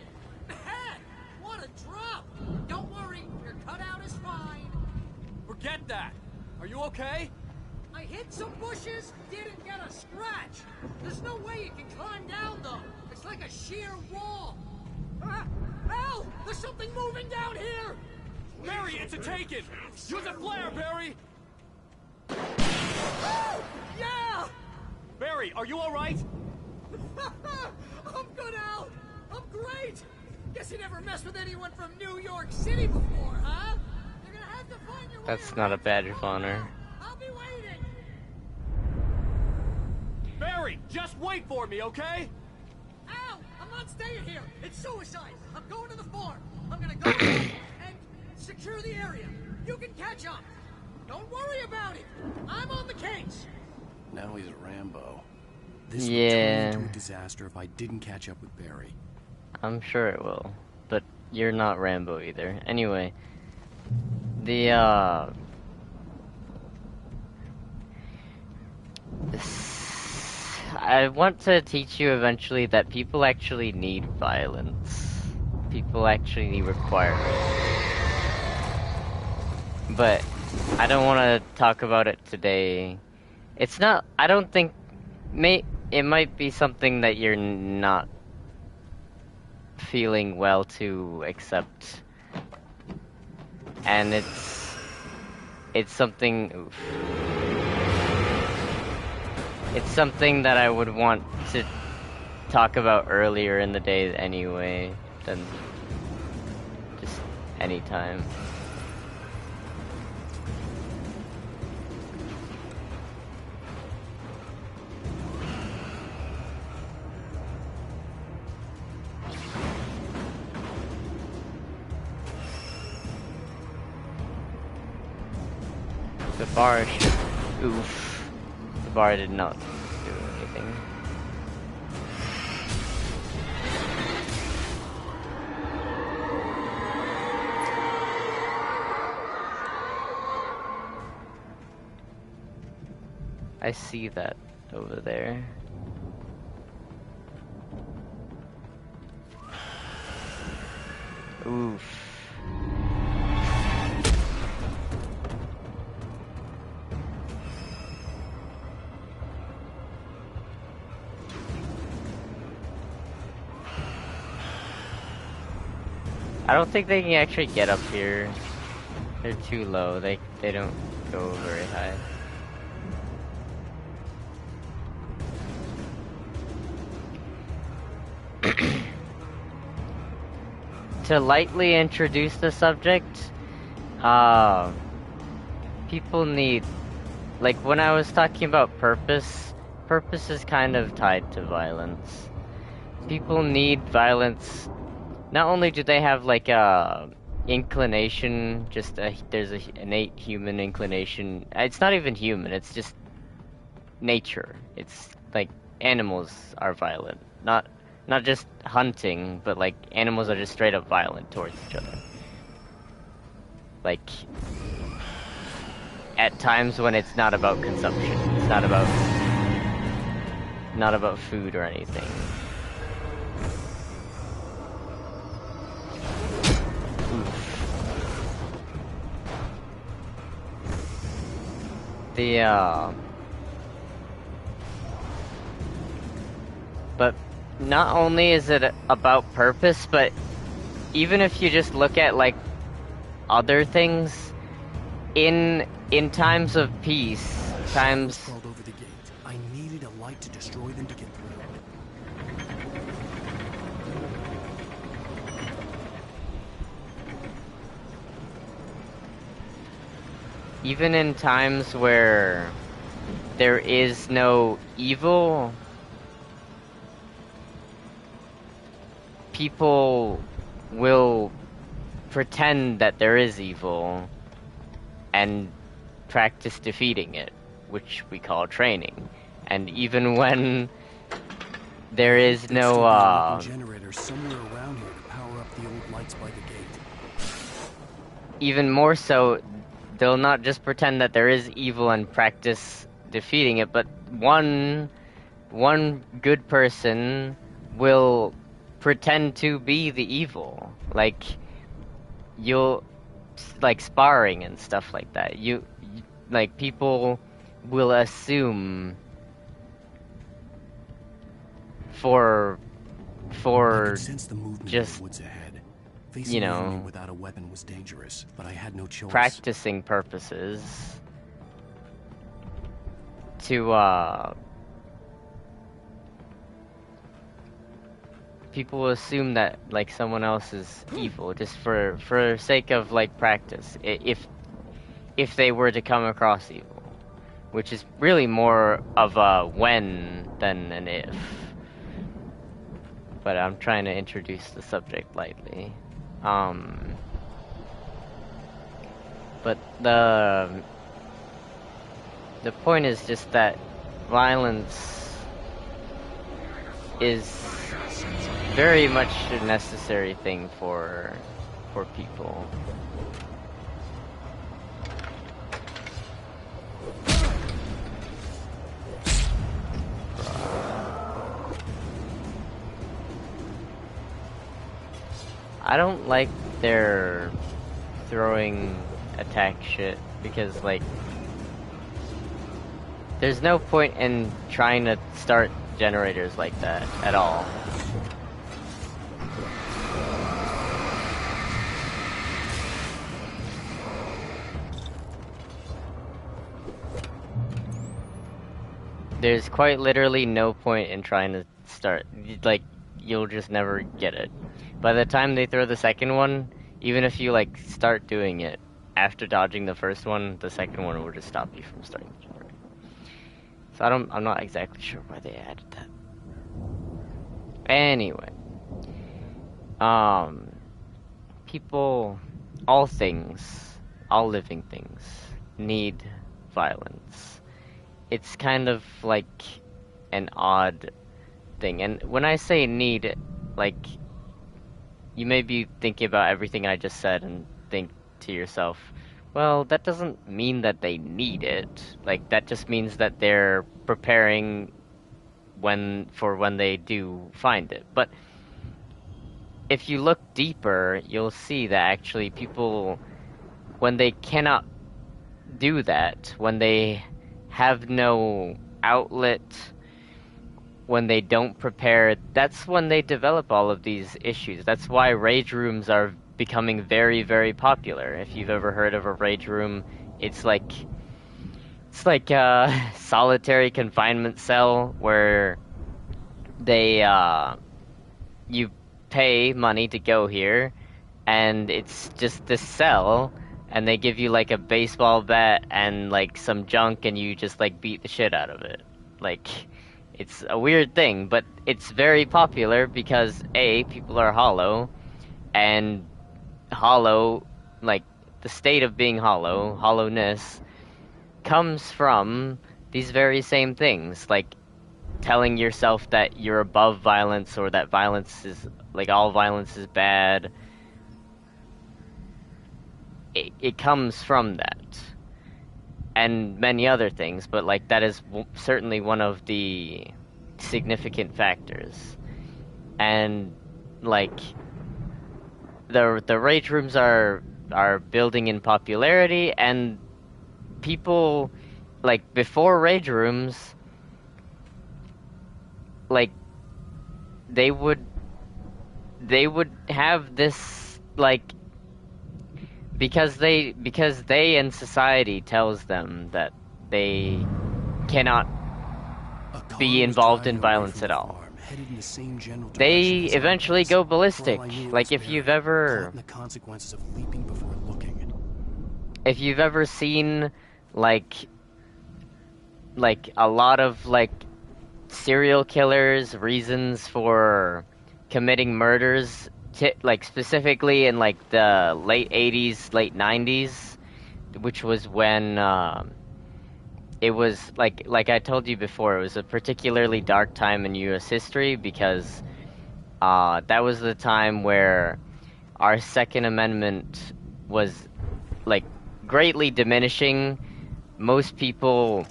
Man, what a drop! Don't worry, your cutout is fine. Forget that. Are you okay? I hit some bushes, didn't get a scratch. There's no way you can climb down, though. It's like a sheer wall. Ah, Al, there's something moving down here! Barry, it's a taken! Use a flare, Barry! Oh, yeah! Barry, are you alright? I'm good, Al. I'm great. Guess you never messed with anyone from New York City before, huh? You're gonna have to find your way That's not a around badge some of more, honor. Al. I'll be waiting. Barry, just wait for me, okay? Al, I'm not staying here. It's suicide. I'm going to the farm. I'm gonna go and secure the area. You can catch up. Don't worry about it. I'm on the case. Now he's a Rambo. This would Yeah. turn into a disaster if I didn't catch up with Barry. I'm sure it will. But you're not Rambo either. Anyway. I want to teach you eventually that people actually need violence. People actually require it. But I don't want to talk about it today. It's not, I don't think, it might be something that you're not feeling well to accept. And it's something, oof. It's something that I would want to talk about earlier in the day anyway, than just anytime. The bar should, oof. The bar did not do anything. I see that over there. Oof. I don't think they can actually get up here. They're too low. They don't go very high. To lightly introduce the subject, people need, like when I was talking about purpose is kind of tied to violence. People need violence. Not only do they have like a inclination, there's an innate human inclination. It's not even human, it's just nature. It's like animals are violent. Not just hunting, but like animals are just straight up violent towards each other. Like at times when it's not about consumption. It's not about food or anything. But not only is it about purpose, but even if you just look at like other things in times of peace, times crawled over the gate. I needed a light to destroy them to get through. even in times where there is no evil, people will pretend that there is evil and practice defeating it, which we call training. And even when there is no generator somewhere around here to power up the old lights by the gate. Even more so, they'll not just pretend that there is evil and practice defeating it, but one good person will pretend to be the evil. Like, you'll, like sparring and stuff like that. You like, people will assume for sense the movement just, in the woods ahead. Facing you the enemy know, without a weapon was dangerous, but I had no choice. practicing purposes to people will assume that like someone else is evil just for sake of like practice, if they were to come across evil, which is really more of a when than an if. But I'm trying to introduce the subject lightly. But the point is just that violence is very much a necessary thing for people. I don't like their throwing attack shit, because like there's no point in trying to start generators like that at all. There's quite literally no point in trying to start, like, you'll just never get it. By the time they throw the second one, even if you like start doing it after dodging the first one, the second one will just stop you from starting the generator. So I'm not exactly sure why they added that. Anyway, people, all living things need violence. It's kind of like an odd thing. And when I say need, like, you may be thinking about everything I just said and think to yourself, well, that doesn't mean that they need it. Like, that just means that they're preparing when they do find it. But if you look deeper, you'll see that actually people, when they cannot do that, when they have no outlet, when they don't prepare, that's when they develop all of these issues. That's why rage rooms are becoming very, very popular. If you've ever heard of a rage room, it's like a solitary confinement cell where they you pay money to go here, and it's just this cell, and they give you like a baseball bat and like some junk, and you just like beat the shit out of it. Like, it's a weird thing, but it's very popular because A, people are hollow, and hollow, like the state of being hollow, hollowness, comes from these very same things, like telling yourself that you're above violence, or that violence is, like, all violence is bad. It comes from that. And many other things, but, like, that is certainly one of the significant factors. And, like, the rage rooms are building in popularity, and people, like, before rage rooms, like, they would have this, like, because they and society tells them that they cannot be involved in violence at all. They eventually go ballistic. Like, if you've ever seen like a lot of like serial killers' reasons for committing murders, like specifically in like the late 80s, late 90s, which was when it was like I told you before, it was a particularly dark time in US history, because that was the time where our Second Amendment was like greatly diminishing. Most people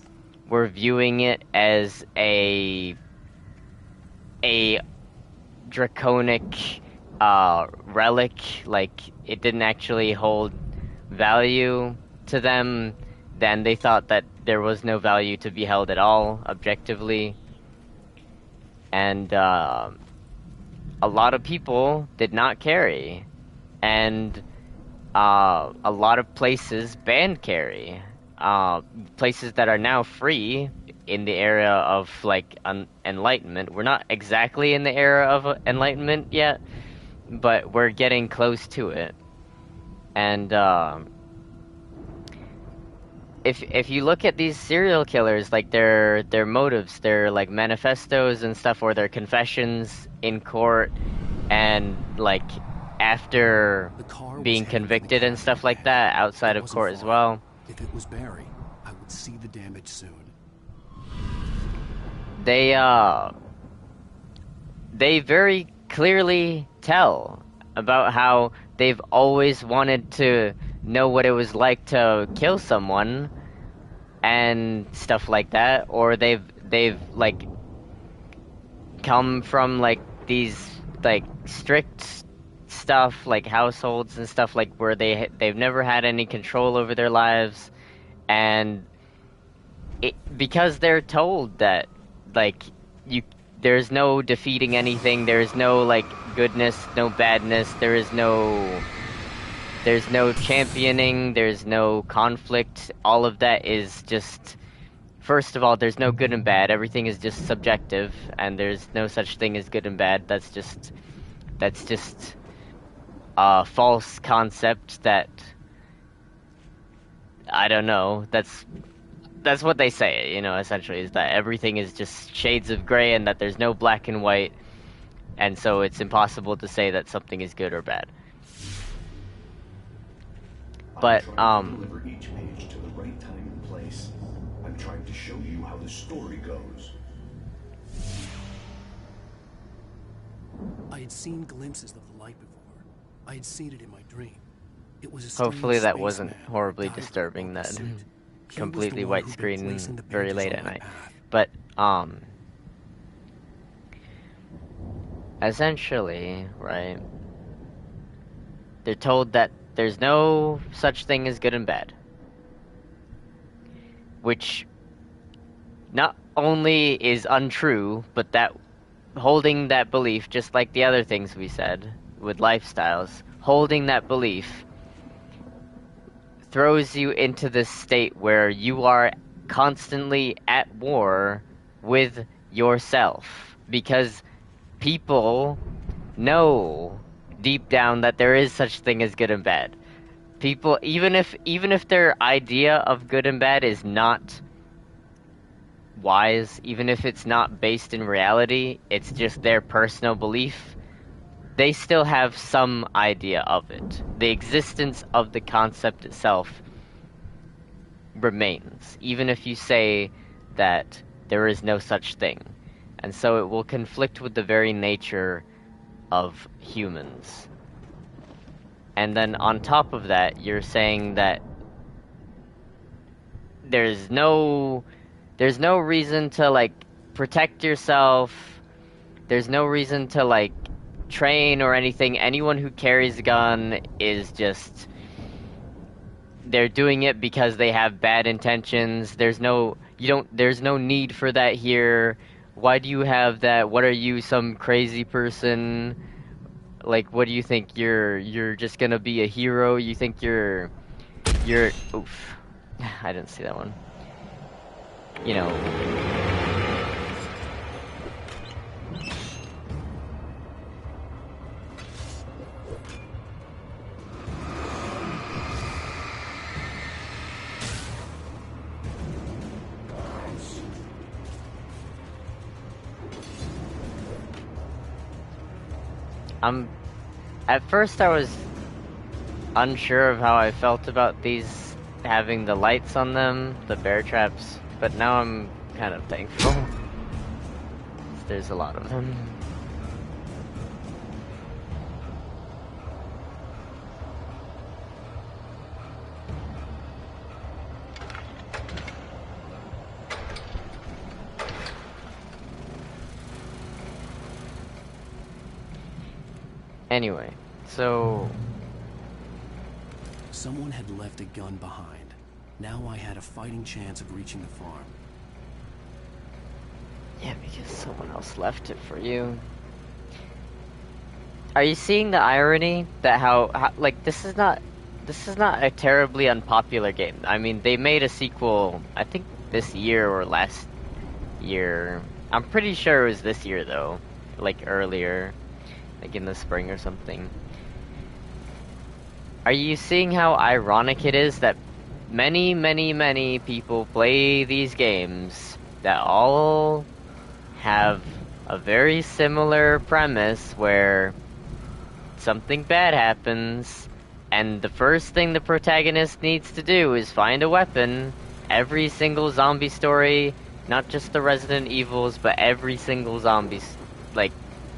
were viewing it as a draconic relic, like it didn't actually hold value to them. Then they thought that there was no value to be held at all, objectively. And a lot of people did not carry. And a lot of places banned carry. Places that are now free in the era of, like, enlightenment. We're not exactly in the era of enlightenment yet, but we're getting close to it. And if you look at these serial killers, like their motives, their like manifestos and stuff, or their confessions in court, and like after being convicted and stuff like that outside of court as well. If it was Barry, I would see the damage soon. They very clearly tell about how they've always wanted to know what it was like to kill someone and stuff like that, or they've like come from like these like strict stuff, like households and stuff, like where they've never had any control over their lives, and because they're told that like there's no defeating anything, there's no like goodness, no badness, there's no championing, there's no conflict. All of that is just, first of all, there's no good and bad, everything is just subjective, and there's no such thing as good and bad. That's just a false concept that, I don't know, that's what they say, you know, essentially, is that everything is just shades of gray and that there's no black and white, and so it's impossible to say that something is good or bad. But, deliver each page to the right time and place. I'm trying to show you how the story goes. I had seen glimpses of the light before. I had seen it in my dream. It was a hopefully that strange wasn't spaceman horribly who died disturbing, without a that suit. He was completely the one white who'd been screen placing the very bandages late on at my night. path. But, essentially, right, They're told that there's no such thing as good and bad. Which not only is untrue, but that holding that belief, just like the other things we said with lifestyles, holding that belief throws you into this state where you are constantly at war with yourself, because people know deep down that there is such thing as good and bad. People, even if their idea of good and bad is not wise, even if it's not based in reality, it's just their personal belief, they still have some idea of it. The existence of the concept itself remains, even if you say that there is no such thing. And so it will conflict with the very nature of humans. And then on top of that, you're saying that there's no reason to, like, protect yourself. There's no reason to, like, train or anything. Anyone who carries a gun is just, they're doing it because they have bad intentions. There's no need for that here. Why do you have that? What are you, some crazy person? Like, what do you think? You're just gonna be a hero? You think you're oof. I didn't see that one. You know. At first I was unsure of how I felt about these having the lights on them, the bear traps, but now I'm kind of thankful. There's a lot of them. Anyway, so... Someone had left a gun behind. Now I had a fighting chance of reaching the farm. Yeah, because someone else left it for you. Are you seeing the irony that how like this is not a terribly unpopular game. I mean, they made a sequel, I think this year or last year. I'm pretty sure it was this year though, like earlier. Like in the spring or something. Are you seeing how ironic it is that many people play these games that all have a very similar premise where something bad happens and the first thing the protagonist needs to do is find a weapon? Every single zombie story, not just the Resident Evils, but every single zombie like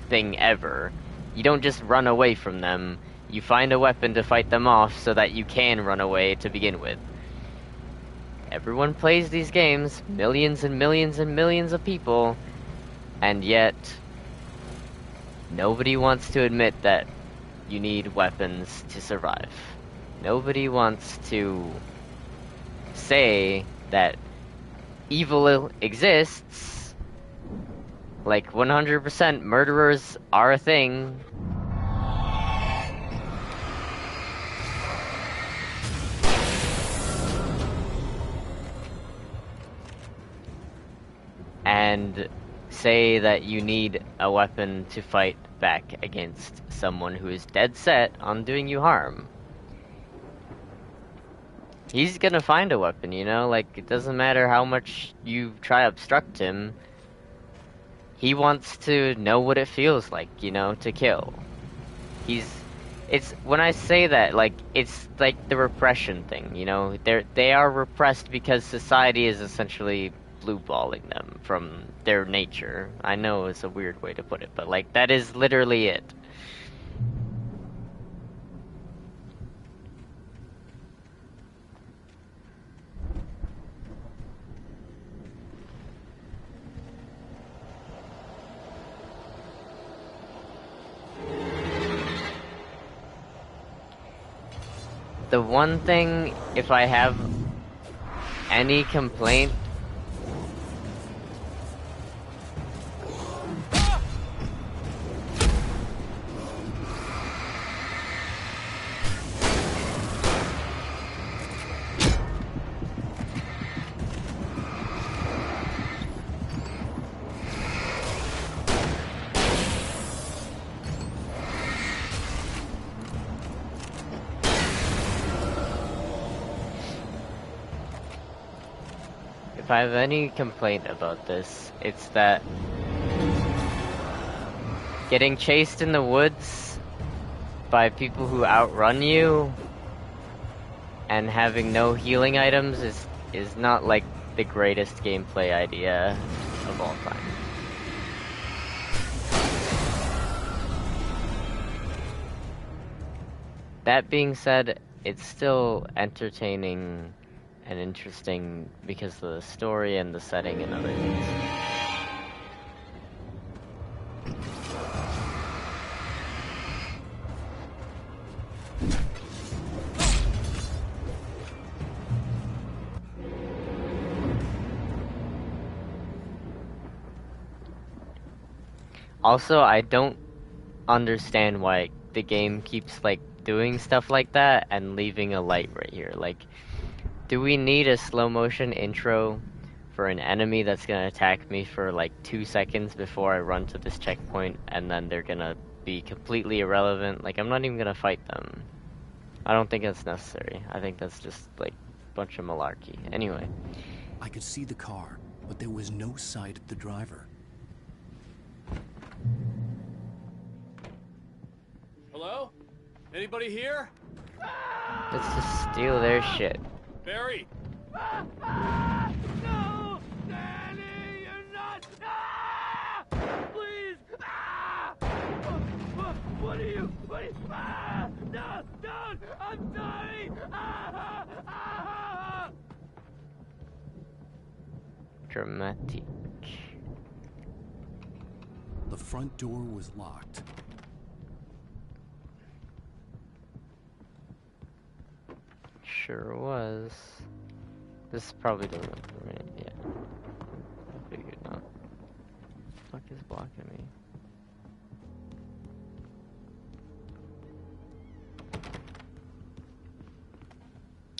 thing ever. You don't just run away from them, you find a weapon to fight them off so that you can run away to begin with. Everyone plays these games, millions and millions and millions of people, and yet nobody wants to admit that you need weapons to survive. Nobody wants to say that evil exists. Like 100% murderers are a thing. And say that you need a weapon to fight back against someone who is dead set on doing you harm. He's gonna find a weapon, you know? Like, it doesn't matter how much you try to obstruct him. He wants to know what it feels like, you know, to kill. It's when I say that, like, it's like the repression thing, you know? They are repressed because society is essentially blue-balling them from their nature. I know it's a weird way to put it, but, like, that is literally it. The one thing, if I have any complaint, if I have any complaint about this, it's that getting chased in the woods by people who outrun you and having no healing items is not like the greatest gameplay idea of all time. That being said, it's still entertaining and interesting because of the story and the setting and other things. Also, I don't understand why the game keeps like doing stuff like that and leaving a light right here. Like, do we need a slow motion intro for an enemy that's gonna attack me for like 2 seconds before I run to this checkpoint and then they're gonna be completely irrelevant? Like, I'm not even gonna fight them. I don't think that's necessary. I think that's just like a bunch of malarkey. Anyway. I could see the car, but there was no sight of the driver. Hello? Anybody here? Let's just steal their shit. Barry! No! Danny, you're not! Please! What are you? No! Don't! I'm sorry! Dramatic. The front door was locked. Sure was. This probably doesn't remain. Yeah. I figured not. The fuck is blocking me?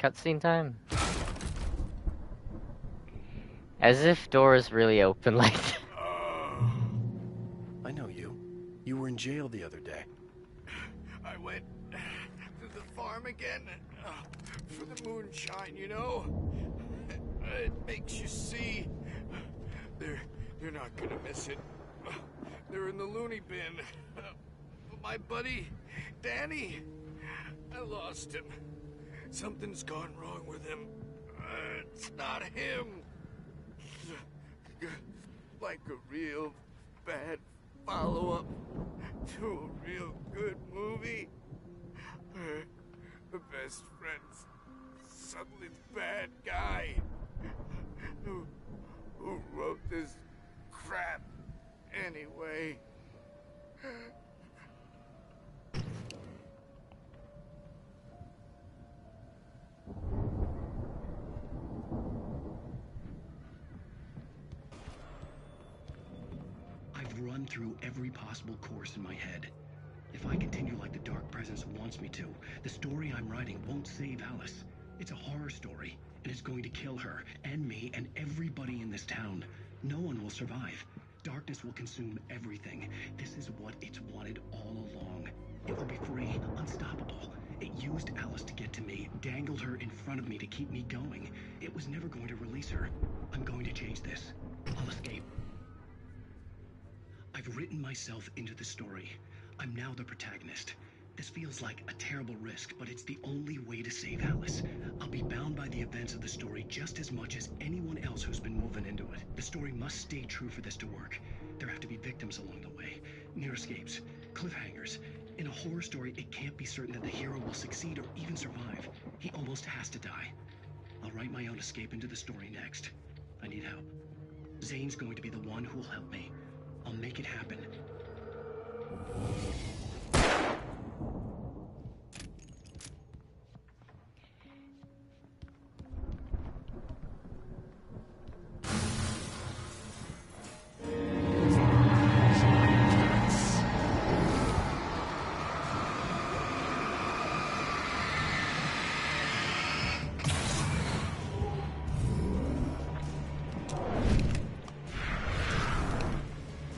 Cutscene time. As if doors really open like that. I know you. You were in jail the other day. I went to the farm again for the moonshine, you know? It makes you see. They're not gonna miss it. They're in the loony bin. My buddy, Danny, I lost him. Something's gone wrong with him. It's not him. Like a real bad follow-up to a real good movie. The best friend's suddenly the bad guy. Who wrote this crap anyway? I've run through every possible course in my head. If I continue like the Dark Presence wants me to, the story I'm writing won't save Alice. It's a horror story, and it's going to kill her, and me, and everybody in this town. No one will survive. Darkness will consume everything. This is what it's wanted all along. It will be free, unstoppable. It used Alice to get to me, dangled her in front of me to keep me going. It was never going to release her. I'm going to change this. I'll escape. I've written myself into the story. I'm now the protagonist. This feels like a terrible risk, but it's the only way to save Alice. I'll be bound by the events of the story just as much as anyone else who's been woven into it. The story must stay true for this to work. There have to be victims along the way, near escapes, cliffhangers. In a horror story, it can't be certain that the hero will succeed or even survive. He almost has to die. I'll write my own escape into the story next. I need help. Zane's going to be the one who'll help me. I'll make it happen.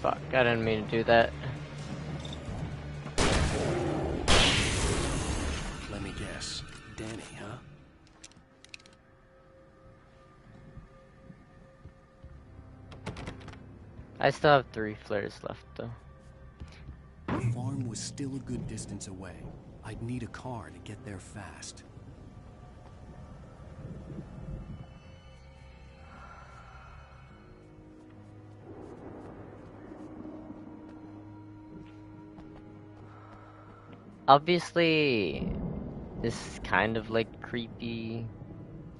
Fuck, I didn't mean to do that. Let me guess. Danny, huh? I still have 3 flares left though. The farm was still a good distance away. I'd need a car to get there fast. Obviously, this is kind of like creepy,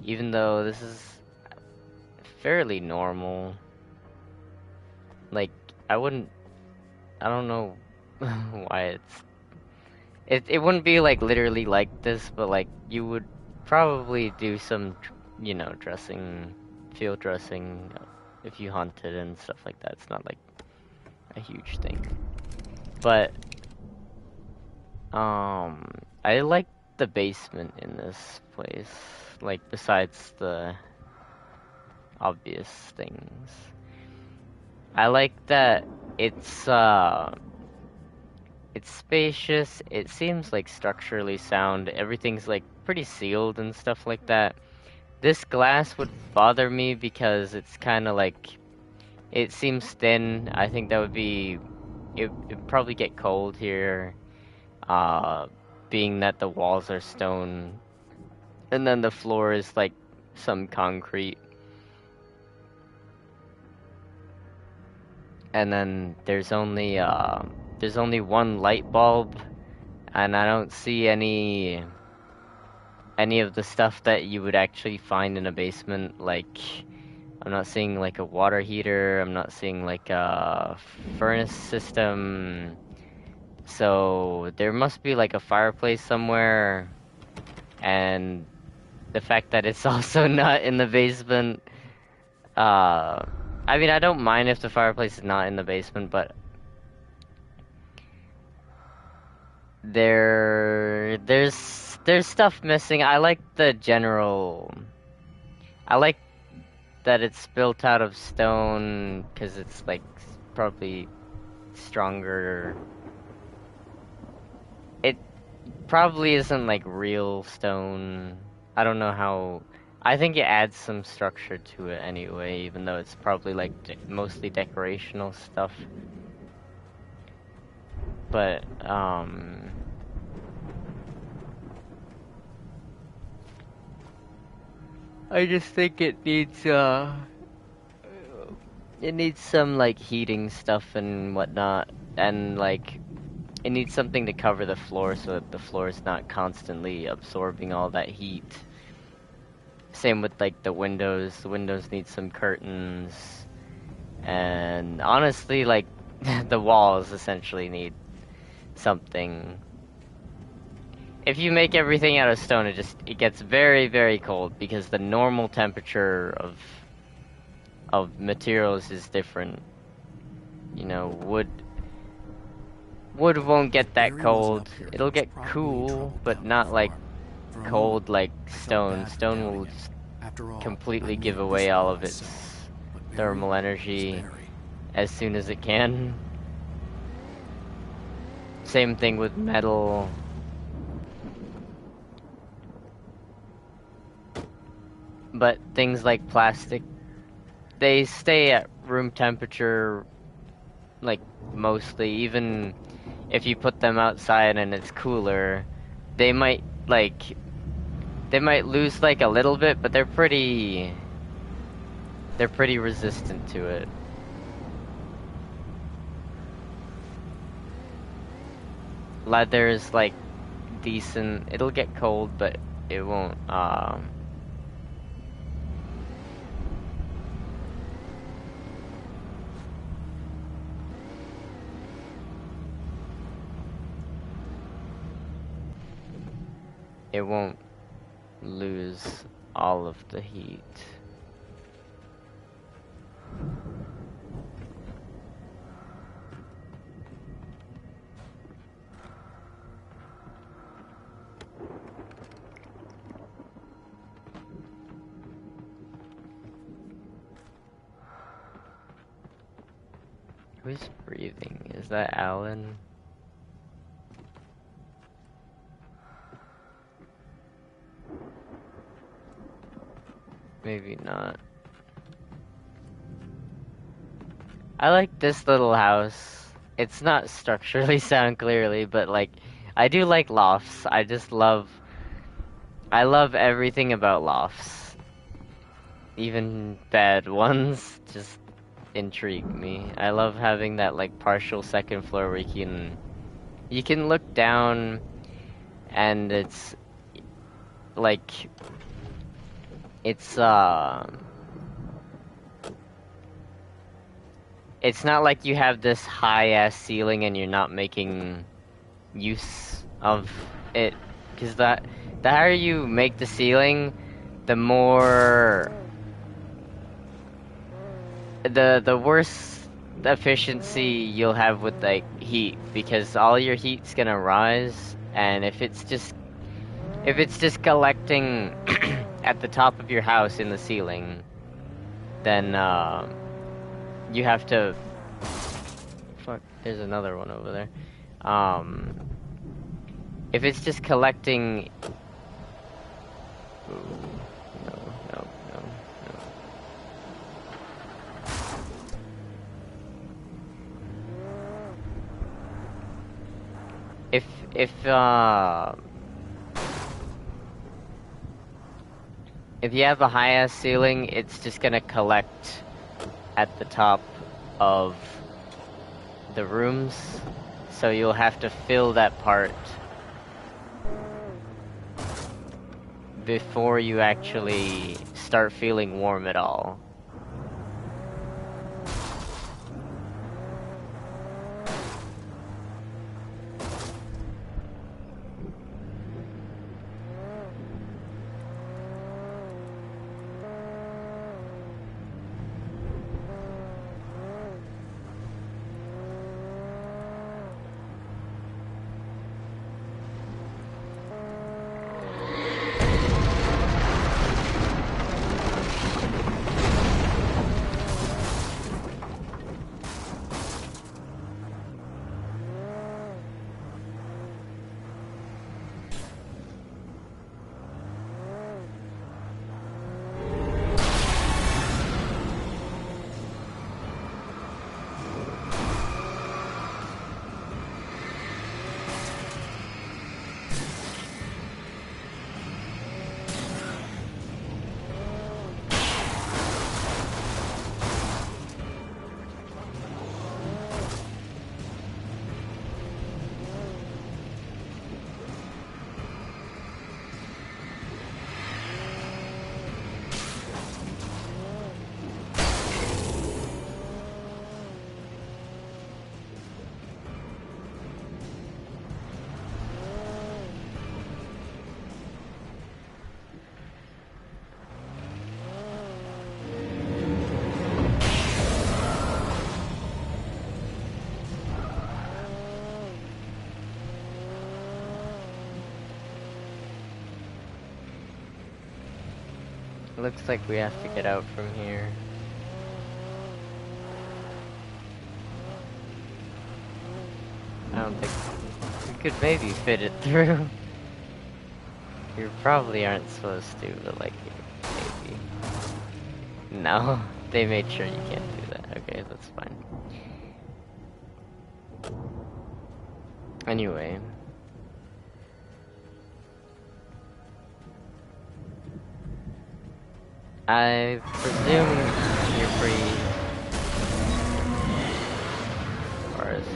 even though this is fairly normal. Like, I don't know why it wouldn't be like literally like this, but like you would probably do some, you know, field dressing if you hunted and stuff like that. It's not like a huge thing. But I like the basement in this place, like besides the obvious things. I like that it's spacious. It seems like structurally sound. Everything's like pretty sealed and stuff like that. This glass would bother me because it's kind of like, it seems thin. I think that would be, it'd probably get cold here, being that the walls are stone and then the floor is like some concrete. And then there's only one light bulb, and I don't see any of the stuff that you would actually find in a basement. Like, I'm not seeing like a water heater, I'm not seeing like a furnace system, so there must be like a fireplace somewhere. And the fact that it's also not in the basement, I mean, I don't mind if the fireplace is not in the basement, but there's stuff missing. I like the general, I like that it's built out of stone because it's like probably stronger. It probably isn't like real stone. I don't know how. I think it adds some structure to it anyway, even though it's probably like mostly decorational stuff. But I just think it needs some like heating stuff and whatnot, and like it needs something to cover the floor so that the floor is not constantly absorbing all that heat. Same with like the windows. The windows need some curtains, and honestly, like the walls essentially need something. If you make everything out of stone, it gets very, very cold because the normal temperature of materials is different. You know, wood won't get that cold. It'll get cool, but not like cold like stone. Stone will just completely give away all of its thermal energy as soon as it can. Same thing with metal. But things like plastic, they stay at room temperature, like mostly. Even if you put them outside and it's cooler, they might lose like a little bit, but they're pretty resistant to it. Leather is like decent. It'll get cold, but it won't it won't lose all of the heat. Who's breathing? Is that Alan? Maybe not. I like this little house. It's not structurally sound clearly, but like, I do like lofts. I love everything about lofts. Even bad ones just intrigue me. I love having that like partial second floor where you can look down and it's like it's not like you have this high ass ceiling and you're not making use of it, because the higher you make the ceiling, the more the worse efficiency you'll have with like heat, because all your heat's gonna rise, and if it's just collecting at the top of your house in the ceiling, then you have to fuck, there's another one over there. If it's just collecting no. If you have a high-ass ceiling, it's just gonna collect at the top of the rooms, so you'll have to fill that part before you actually start feeling warm at all. Looks like we have to get out from here. I don't think we could maybe fit it through. You probably aren't supposed to, but like, maybe. No, they made sure you can't do that. Okay, that's fine. Anyway. I presume you're free. Or is...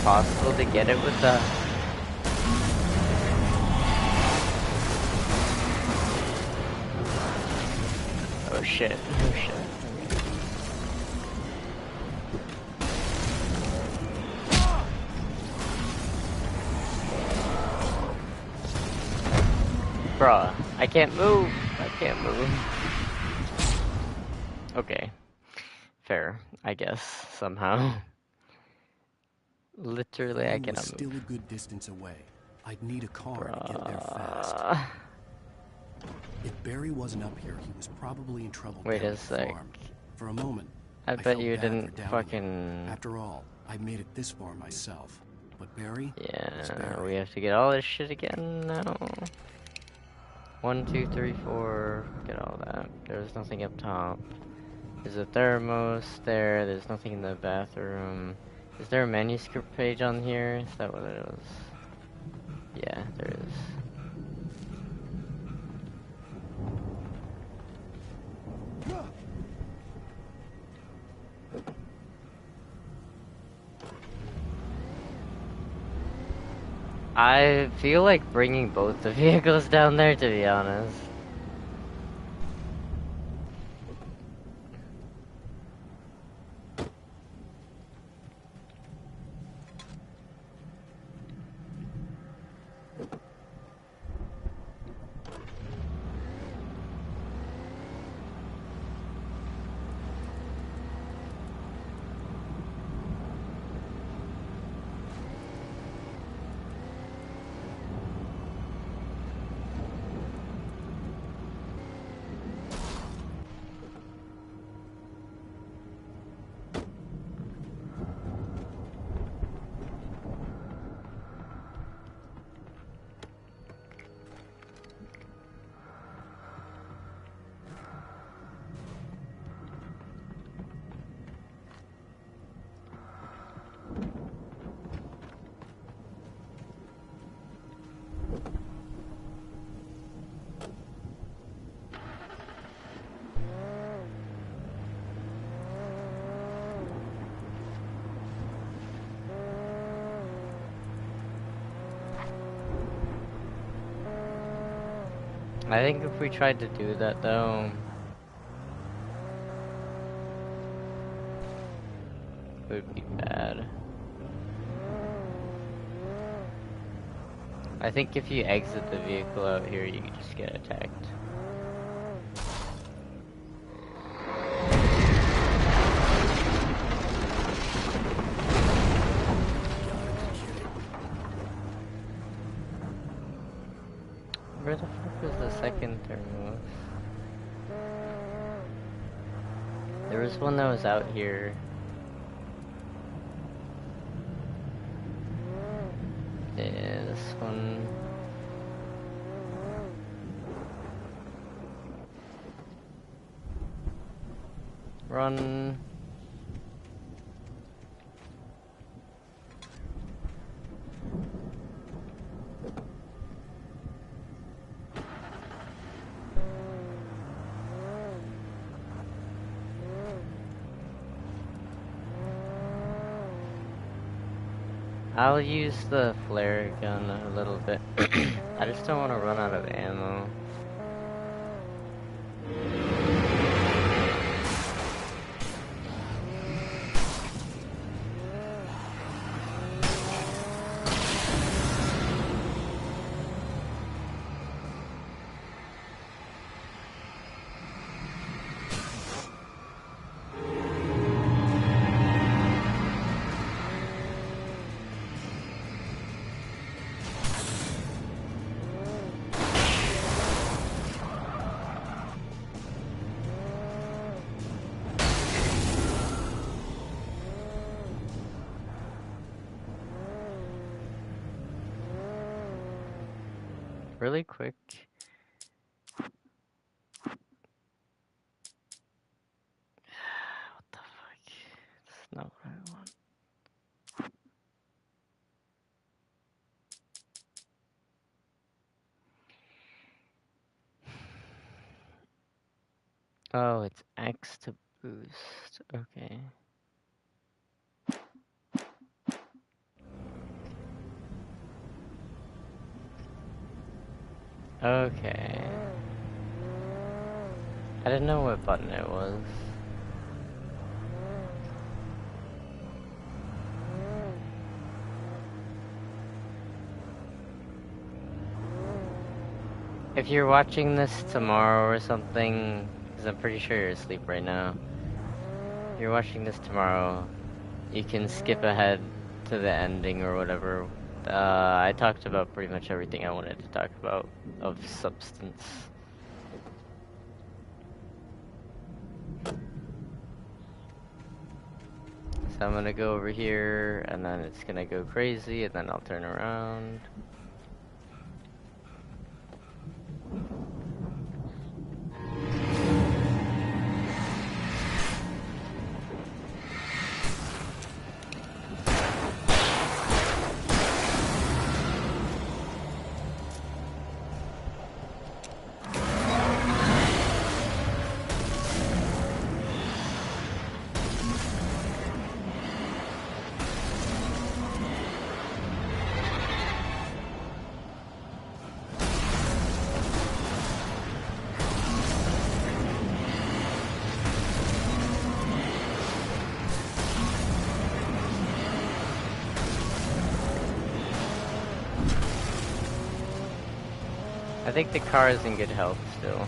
possible to get it with the... Oh shit, oh shit. Bruh, I can't move. I can't move. Okay. Fair, I guess, somehow. Literally, I was cannot still move. a good distance away. I'd need a car to get there fast. If Barry wasn't up here, he was probably in trouble. Wait down a at the sec. farm. For a moment, I bet bet felt you bad for didn't doubting fucking... him. After all, I made it this far myself. But Barry? was Yeah, Barry. we have to get all this shit again now. 1, 2, 3, 4. Get all that. There's nothing up top. There's a thermos there. There's nothing in the bathroom. Is there a manuscript page on here? Is that what it was? Yeah, there is. I feel like bringing both the vehicles down there, to be honest. I think if we tried to do that though, it would be bad. I think if you exit the vehicle out here, you just get attacked. Where the fuck was the second thermos? There was one that was out here. Yeah, this one. Run. I'll use the flare gun a little bit. I just don't want to run out of ammo. Really quick. What the fuck? That's not what I want. Oh, it's X to boost. Okay. Okay. I didn't know what button it was. If you're watching this tomorrow or something, because I'm pretty sure you're asleep right now. If you're watching this tomorrow, you can skip ahead to the ending or whatever. I talked about pretty much everything I wanted to talk about of substance. So I'm gonna go over here, and then it's gonna go crazy, and then I'll turn around. I think the car is in good health still.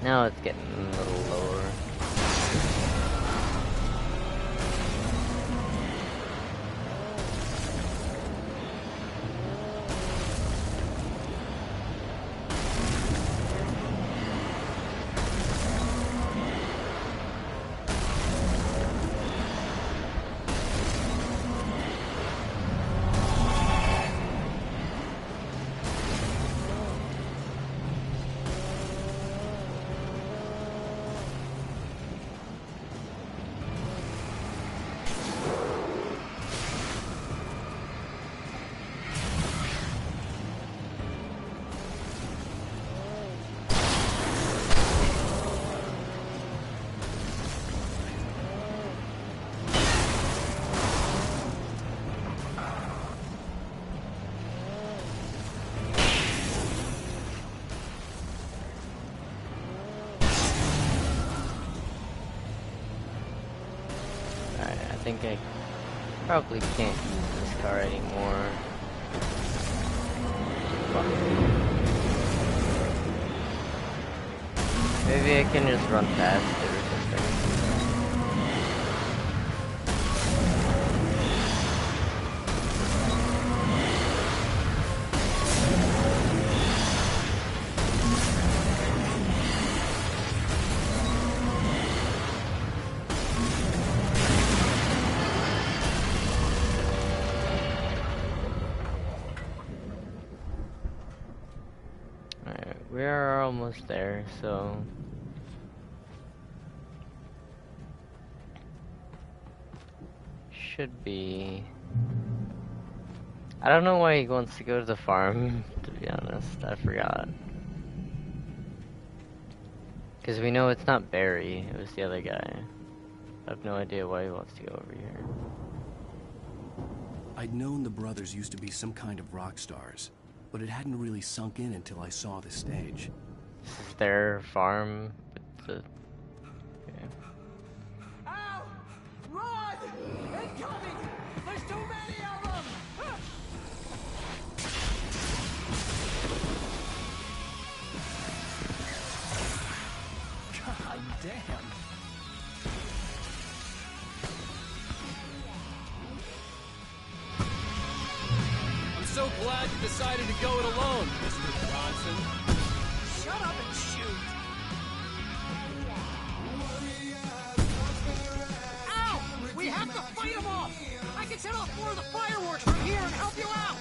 Now it's getting a little lower. I think I probably can't use this car anymore. Maybe I can just run past it or something. We're almost there, so should be. I don't know why he wants to go to the farm, to be honest. I forgot. Because we know it's not Barry, it was the other guy. I have no idea why he wants to go over here. I'd known the brothers used to be some kind of rock stars, but it hadn't really sunk in until I saw the stage. This is their farm with the... Okay. Ow! Run! Incoming! There's too many of them! God damn. I'm so glad you decided to go it alone, Mr. Bronson. Shut up and shoot! Ow! We have to fight them off! I can set off more of the fireworks from here and help you out!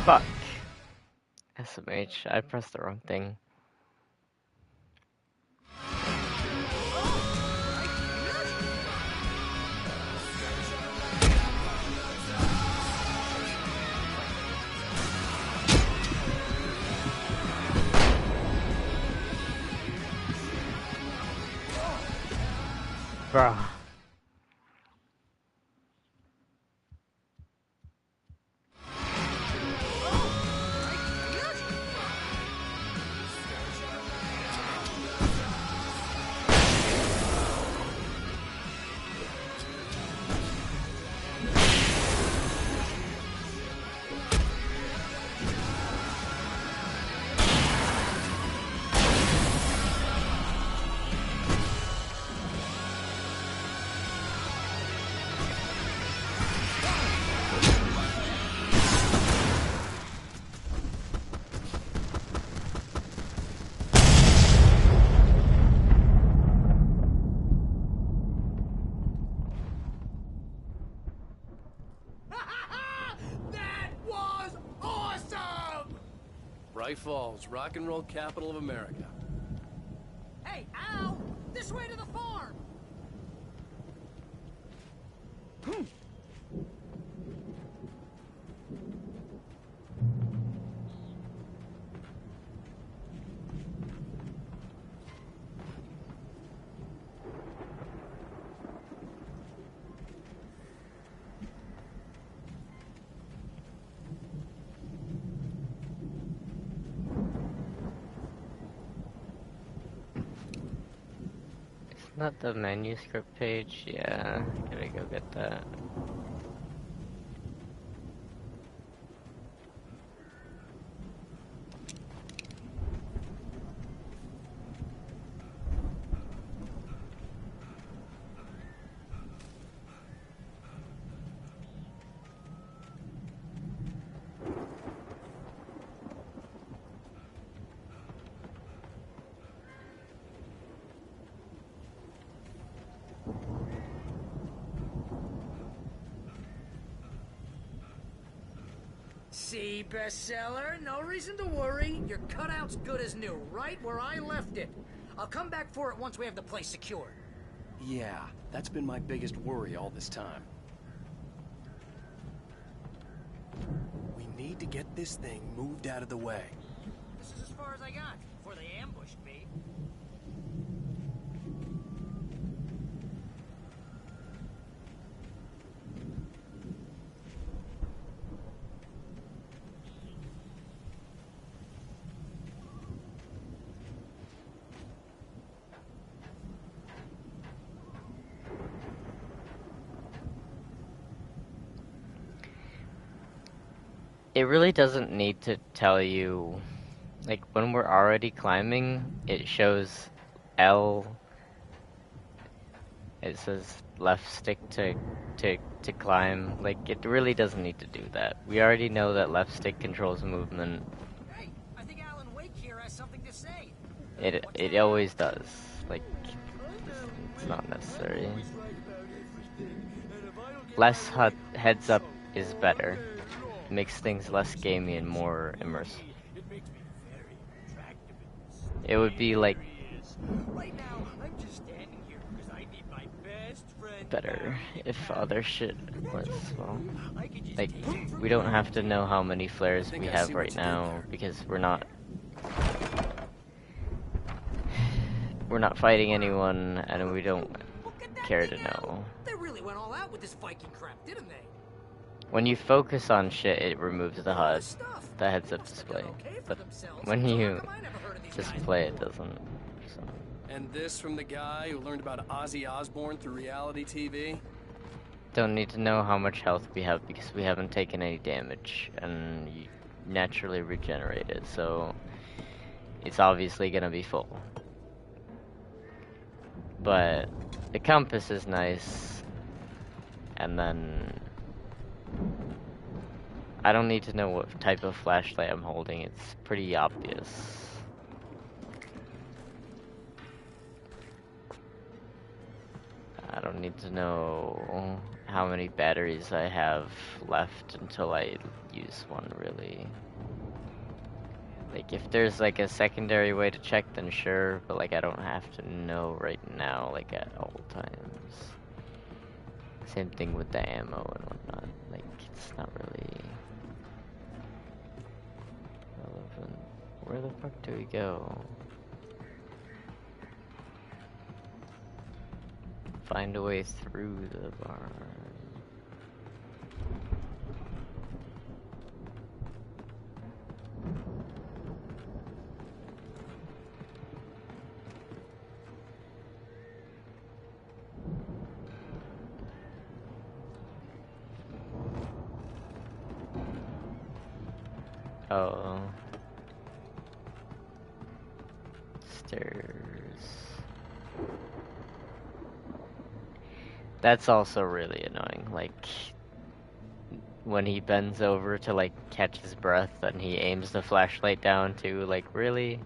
Fuck. SMH, I pressed the wrong thing. Bruh. Bright Falls, rock and roll capital of America. Hey, Al! This way to the farm! Not the manuscript page, yeah, gotta go get that. See, bestseller? No reason to worry. Your cutout's good as new, right where I left it. I'll come back for it once we have the place secured. Yeah, that's been my biggest worry all this time. We need to get this thing moved out of the way. This is as far as I got before they ambushed me. It really doesn't need to tell you, like, when we're already climbing, it shows L, it says left stick to climb. Like, it really doesn't need to do that. We already know that left stick controls movement. Hey, I think Alan Wake here has something to say. It always does. Like, it's not necessary. Less heads up is better. Makes things less gamey and more immersive. It would be like Right now, I'm just standing here because I need my best friend. better if other shit was, well, like, we don't have to know how many flares we have right now because we're not fighting anyone and we don't care to know. They really went all out with this Viking crap, didn't they? When you focus on shit, it removes the HUD, the heads-up display. But when you just play, it doesn't. So. And this from the guy who learned about Ozzy Osbourne through reality TV? Don't need to know how much health we have because we haven't taken any damage and you naturally regenerate it, so it's obviously gonna be full. But the compass is nice, and then I don't need to know what type of flashlight I'm holding, it's pretty obvious. I don't need to know how many batteries I have left until I use one, really. Like, if there's like a secondary way to check, then sure, but like I don't have to know right now, like at all times. Same thing with the ammo and whatnot. Like, it's not really relevant. Where the fuck do we go? Find a way through the barn. Oh. Stairs. That's also really annoying, like, when he bends over to, like, catch his breath and he aims the flashlight down too, like, really?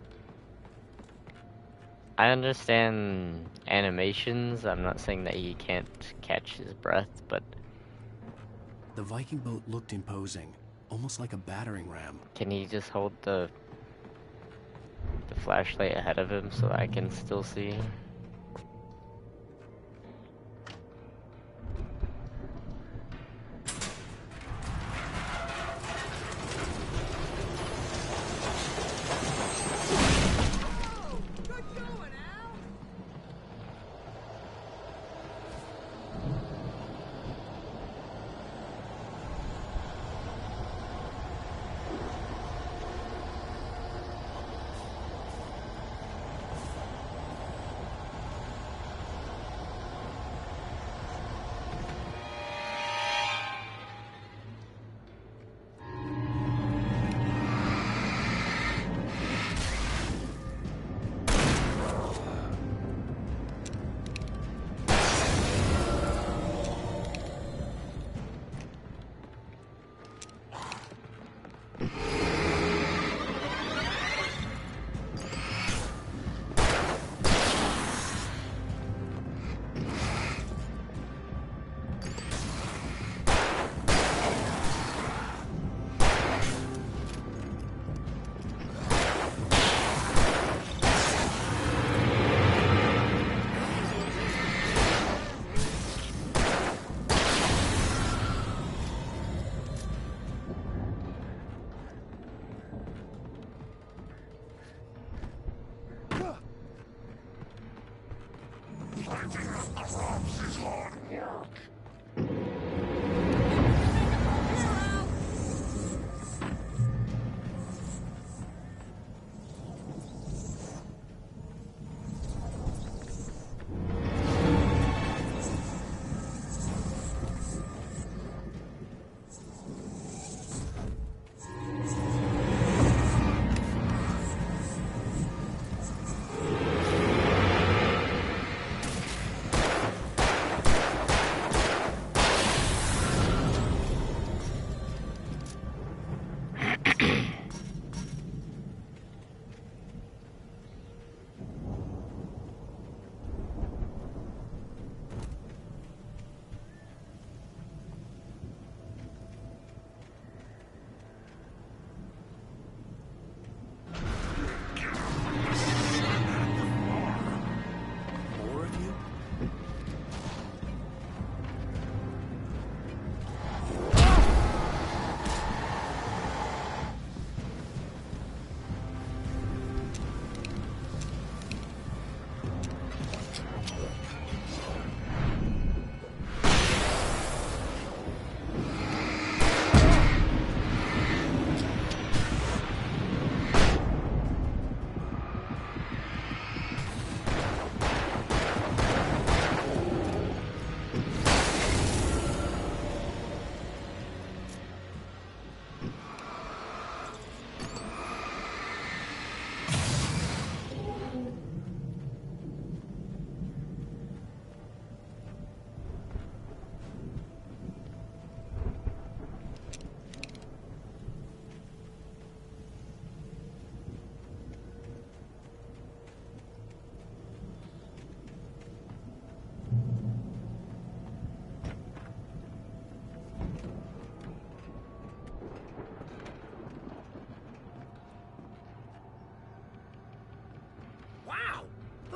I understand animations, I'm not saying that he can't catch his breath, but... The Viking boat looked imposing, almost like a battering ram. Can he just hold the flashlight ahead of him so I can still see?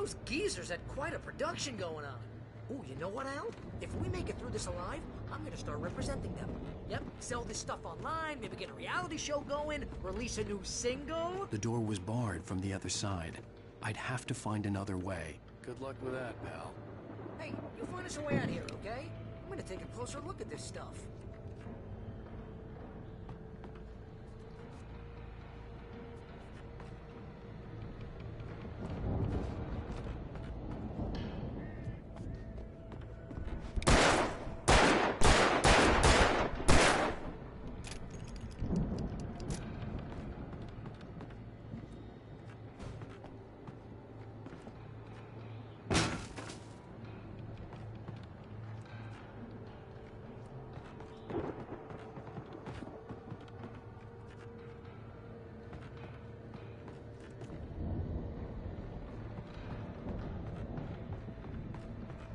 Those geezers had quite a production going on. Ooh, you know what, Al? If we make it through this alive, I'm gonna start representing them. Yep, sell this stuff online, maybe get a reality show going, release a new single. The door was barred from the other side. I'd have to find another way. Good luck with that, pal. Hey, you find us a way out here, okay? I'm gonna take a closer look at this stuff.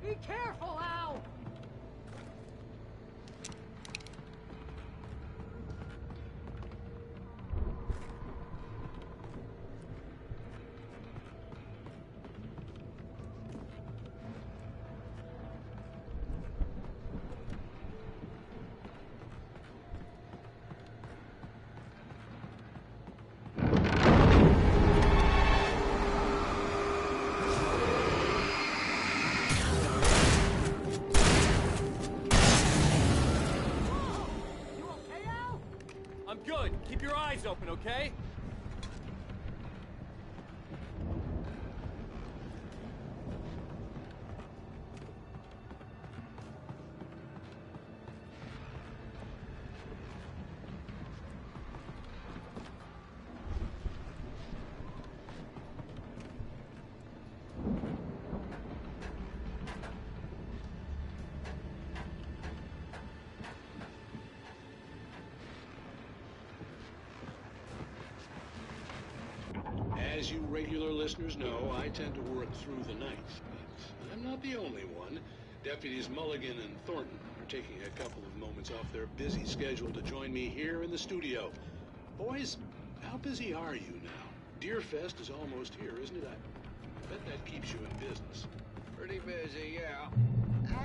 Be careful, Al! I'm good. Keep your eyes open, okay? As you regular listeners know, I tend to work through the night, but I'm not the only one. Deputies Mulligan and Thornton are taking a couple of moments off their busy schedule to join me here in the studio. Boys, how busy are you now? Deerfest is almost here, isn't it? I bet that keeps you in business. Pretty busy, yeah.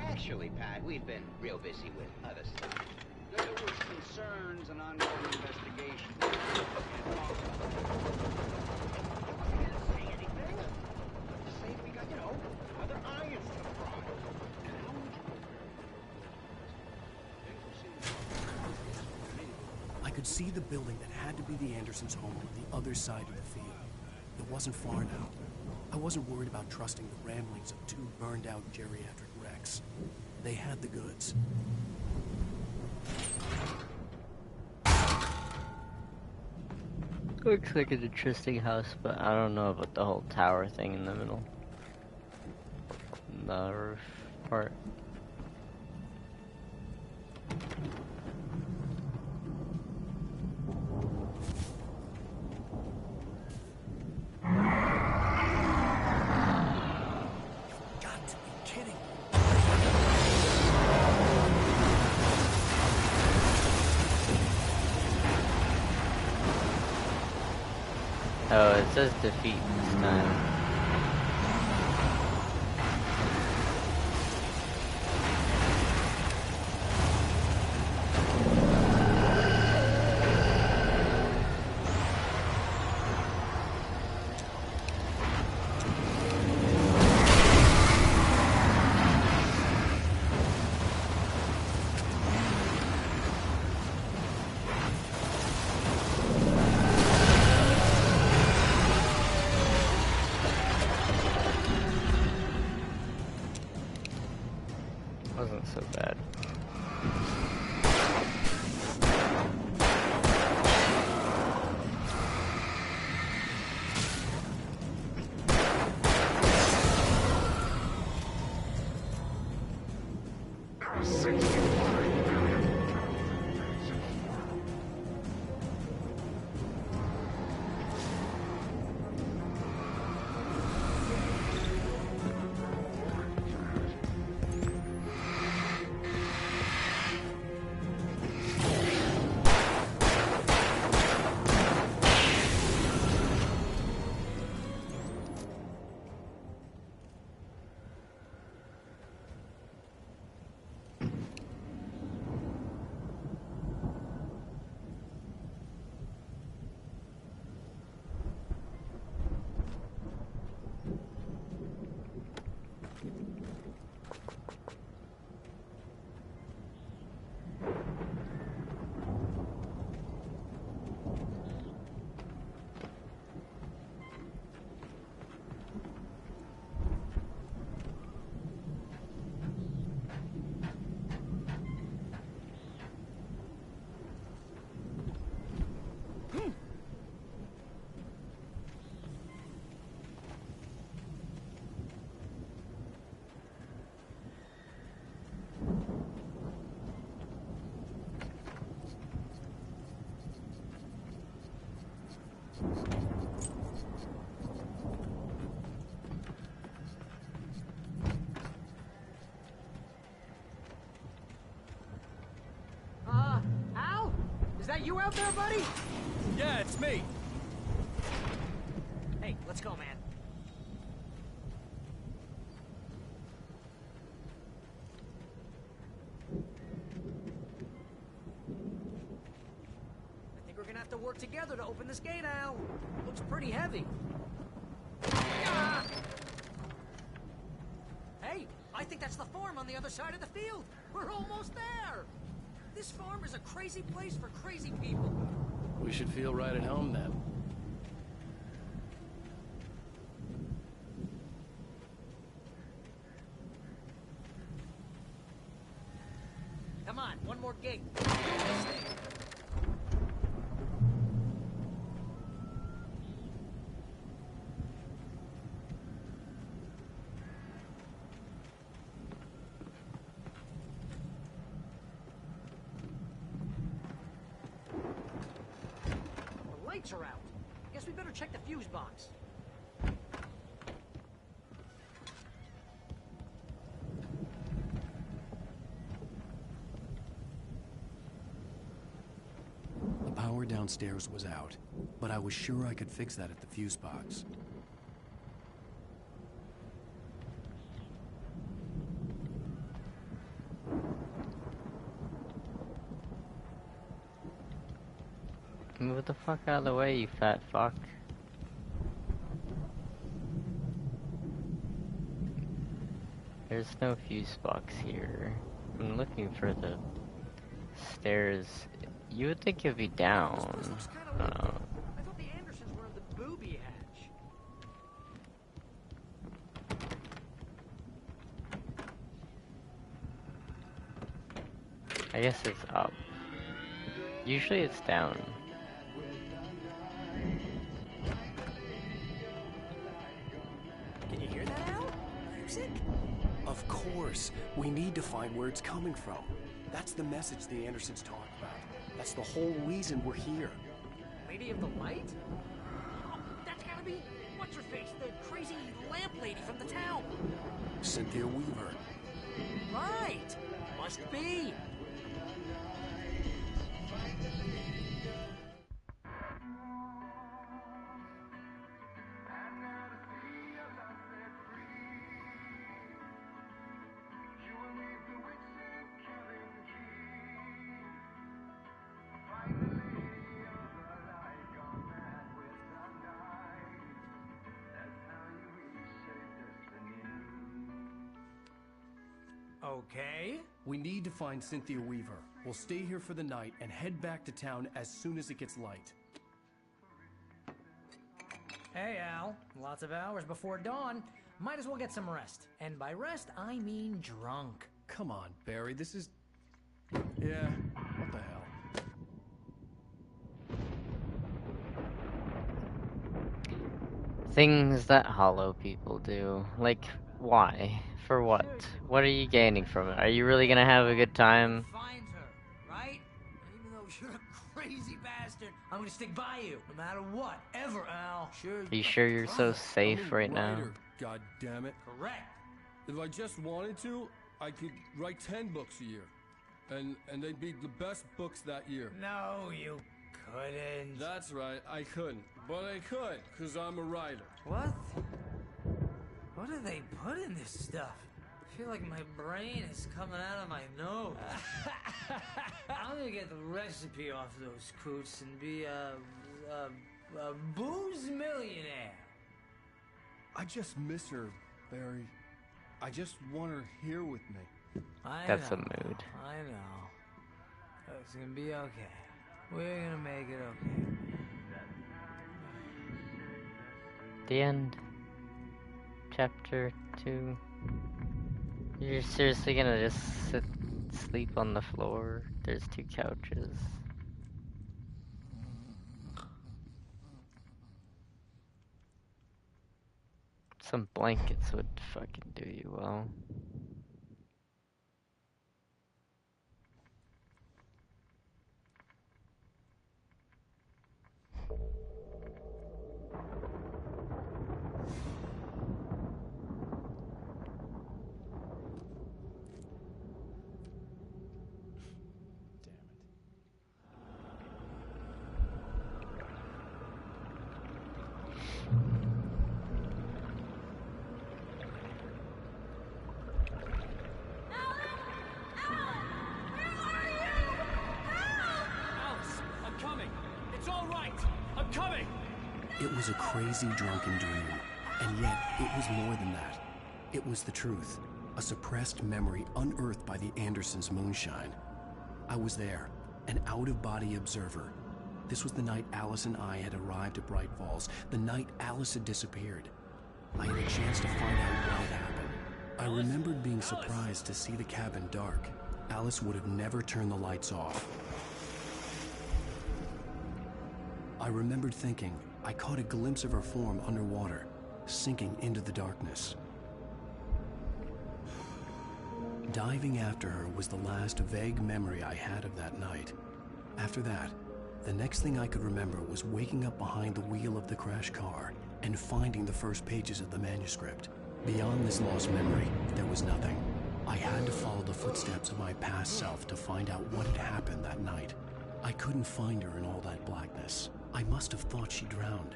Actually, Pat, we've been real busy with other stuff. There was concerns and ongoing investigation. I could see the building that had to be the Andersons' home on the other side of the field. It wasn't far now. I wasn't worried about trusting the ramblings of two burned-out geriatric wrecks. They had the goods. Looks like an interesting house, but I don't know about the whole tower thing in the middle. The roof part. Oh, it says defeat this time. Wasn't so bad. Is that you out there, buddy? Yeah, it's me. Hey, let's go, man. I think we're gonna have to work together to open this gate, Al. Looks pretty heavy. Ah! Hey, I think that's the farm on the other side of the field. We're almost there. This farm is a crazy place for crazy people. We should feel right at home then. Come on, one more gate. The lights are out. Guess we better check the fuse box. The power downstairs was out, but I was sure I could fix that at the fuse box. Move the fuck out of the way, you fat fuck. There's no fuse box here. I'm looking for the stairs. You would think it'd be down. I thought the Andersons were in the booby hatch. I guess it's up. Usually it's down. Can you hear that, Al? Music? Of course. We need to find where it's coming from. That's the message the Andersons talk about. That's the whole reason we're here. Lady of the Light? Oh, that's gotta be... What's her face? The crazy lamp lady from the town. Cynthia Weaver. Right. Must be. Okay. We need to find Cynthia Weaver. We'll stay here for the night and head back to town as soon as it gets light. Hey, Al. Lots of hours before dawn. Might as well get some rest. And by rest, I mean drunk. Come on, Barry, this is... Yeah, what the hell? Things that hollow people do. Like, why? For what? What are you gaining from it? Are you really gonna have a good time? Find her, right? Even though you're a crazy bastard, I'm gonna stick by you, no matter what, ever, Al. Sure. Are you sure you're so safe right now? God damn it. Correct. If I just wanted to, I could write 10 books a year. And they'd be the best books that year. No, you couldn't. That's right, I couldn't. But I could, because I'm a writer. What? What do they put in this stuff? I feel like my brain is coming out of my nose. I'm gonna get the recipe off those coots and be a booze millionaire. I just miss her, Barry. I just want her here with me. That's a mood. I know. It's gonna be okay. We're gonna make it okay. The end. Chapter 2. You're seriously gonna just sleep on the floor? There's 2 couches. Some blankets would fucking do you well. was a crazy drunken dream, and yet it was more than that. It was the truth, a suppressed memory unearthed by the Andersons' moonshine. I was there, an out-of-body observer. This was the night Alice and I had arrived at Bright Falls, the night Alice had disappeared. I had a chance to find out what had happened. I remembered being surprised to see the cabin dark. Alice would have never turned the lights off. I remembered thinking I caught a glimpse of her form underwater, sinking into the darkness. Diving after her was the last vague memory I had of that night. After that, the next thing I could remember was waking up behind the wheel of the crashed car and finding the first pages of the manuscript. Beyond this lost memory, there was nothing. I had to follow the footsteps of my past self to find out what had happened that night. I couldn't find her in all that blackness. I must have thought she drowned.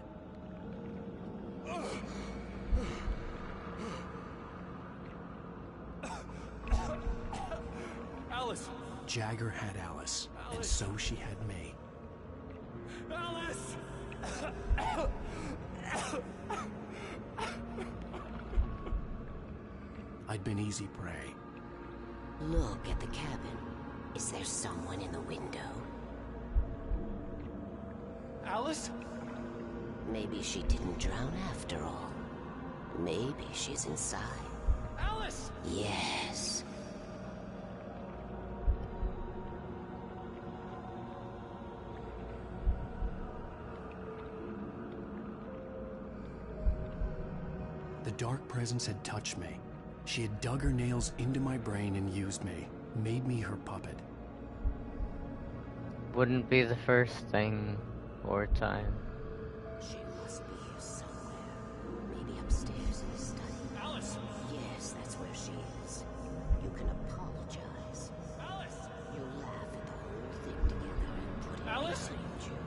Alice! Jagger had Alice, and so she had me. Alice! I'd been easy prey. Look at the cabin. Is there someone in the window? Alice? Maybe she didn't drown after all. Maybe she's inside. Alice! Yes. The dark presence had touched me. She had dug her nails into my brain and used me, made me her puppet. Wouldn't be the first thing or time. She must be here somewhere. Maybe upstairs in the study. Alice! Yes, that's where she is. You can apologize. Alice! You'll laugh at the whole thing together and put it Alice! behind you.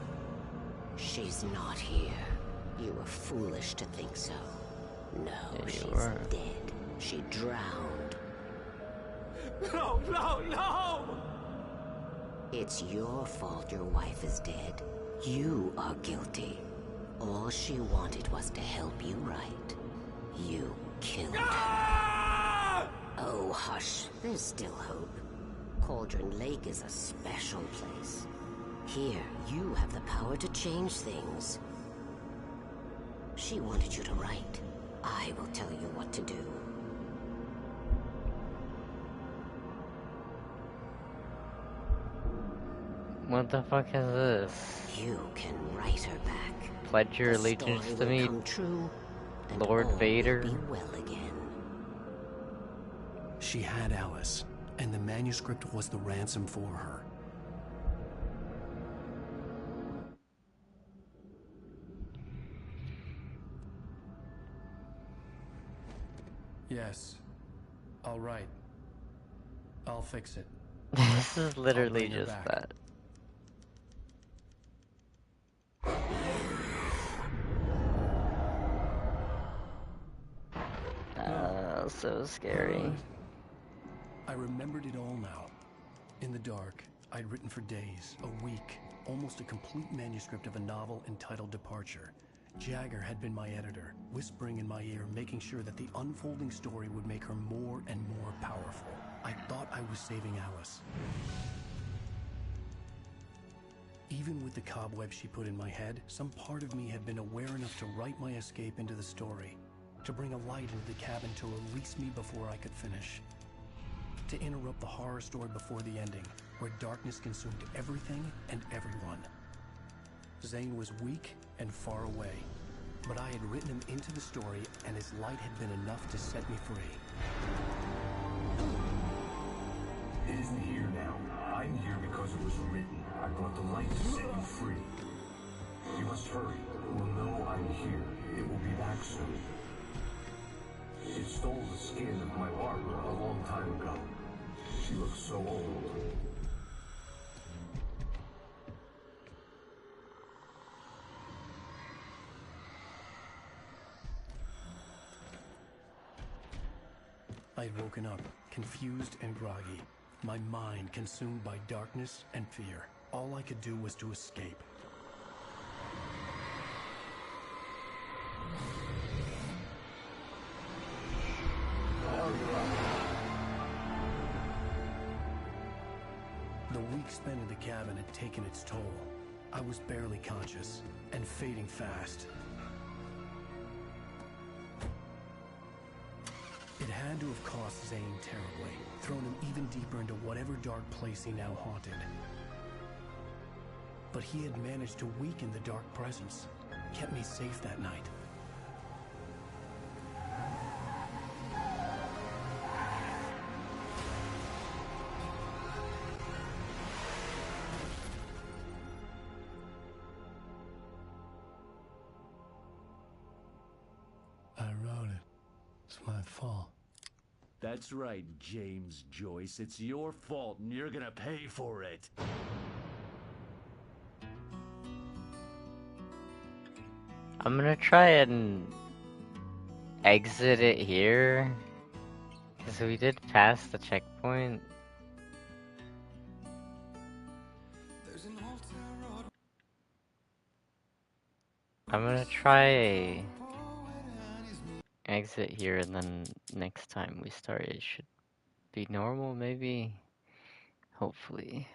She's not here. You were foolish to think so. No, Yeah, you she's were. dead. She drowned. No, no, no! It's your fault your wife is dead. You are guilty. All she wanted was to help you right. You killed her. Oh, hush. There's still hope. Cauldron Lake is a special place. Here, you have the power to change things. She wanted you to write. I will tell you what to do. What the fuck is this? You can write her back. Pledge your The allegiance story to will me, come true, and Lord all will Vader. be well again. She had Alice, and the manuscript was the ransom for her. Yes. All right. I'll fix it. This is literally bring her just back. that. So scary. I remembered it all now. In the dark, I'd written for days, a week, almost a complete manuscript of a novel entitled Departure. Jagger had been my editor, whispering in my ear, making sure that the unfolding story would make her more and more powerful. I thought I was saving Alice. Even with the cobweb she put in my head, some part of me had been aware enough to write my escape into the story, to bring a light into the cabin to release me before I could finish, to interrupt the horror story before the ending, where darkness consumed everything and everyone. Zane was weak and far away, but I had written him into the story, and his light had been enough to set me free. It isn't here now. I'm here because it was written. I brought the light to set you free. You must hurry. It will know I'm here. It will be back soon. It stole the skin of my Barbara a long time ago. She looks so old. I had woken up, confused and groggy, my mind consumed by darkness and fear. All I could do was to escape. The week spent in the cabin had taken its toll. I was barely conscious, and fading fast. It had to have cost Zane terribly, thrown him even deeper into whatever dark place he now haunted. But he had managed to weaken the dark presence, kept me safe that night. I wrote it. It's my fault. That's right, James Joyce. It's your fault, and you're gonna pay for it. I'm gonna try and exit it here, because we did pass the checkpoint. I'm gonna try exit here, and then next time we start it should be normal, maybe? Hopefully.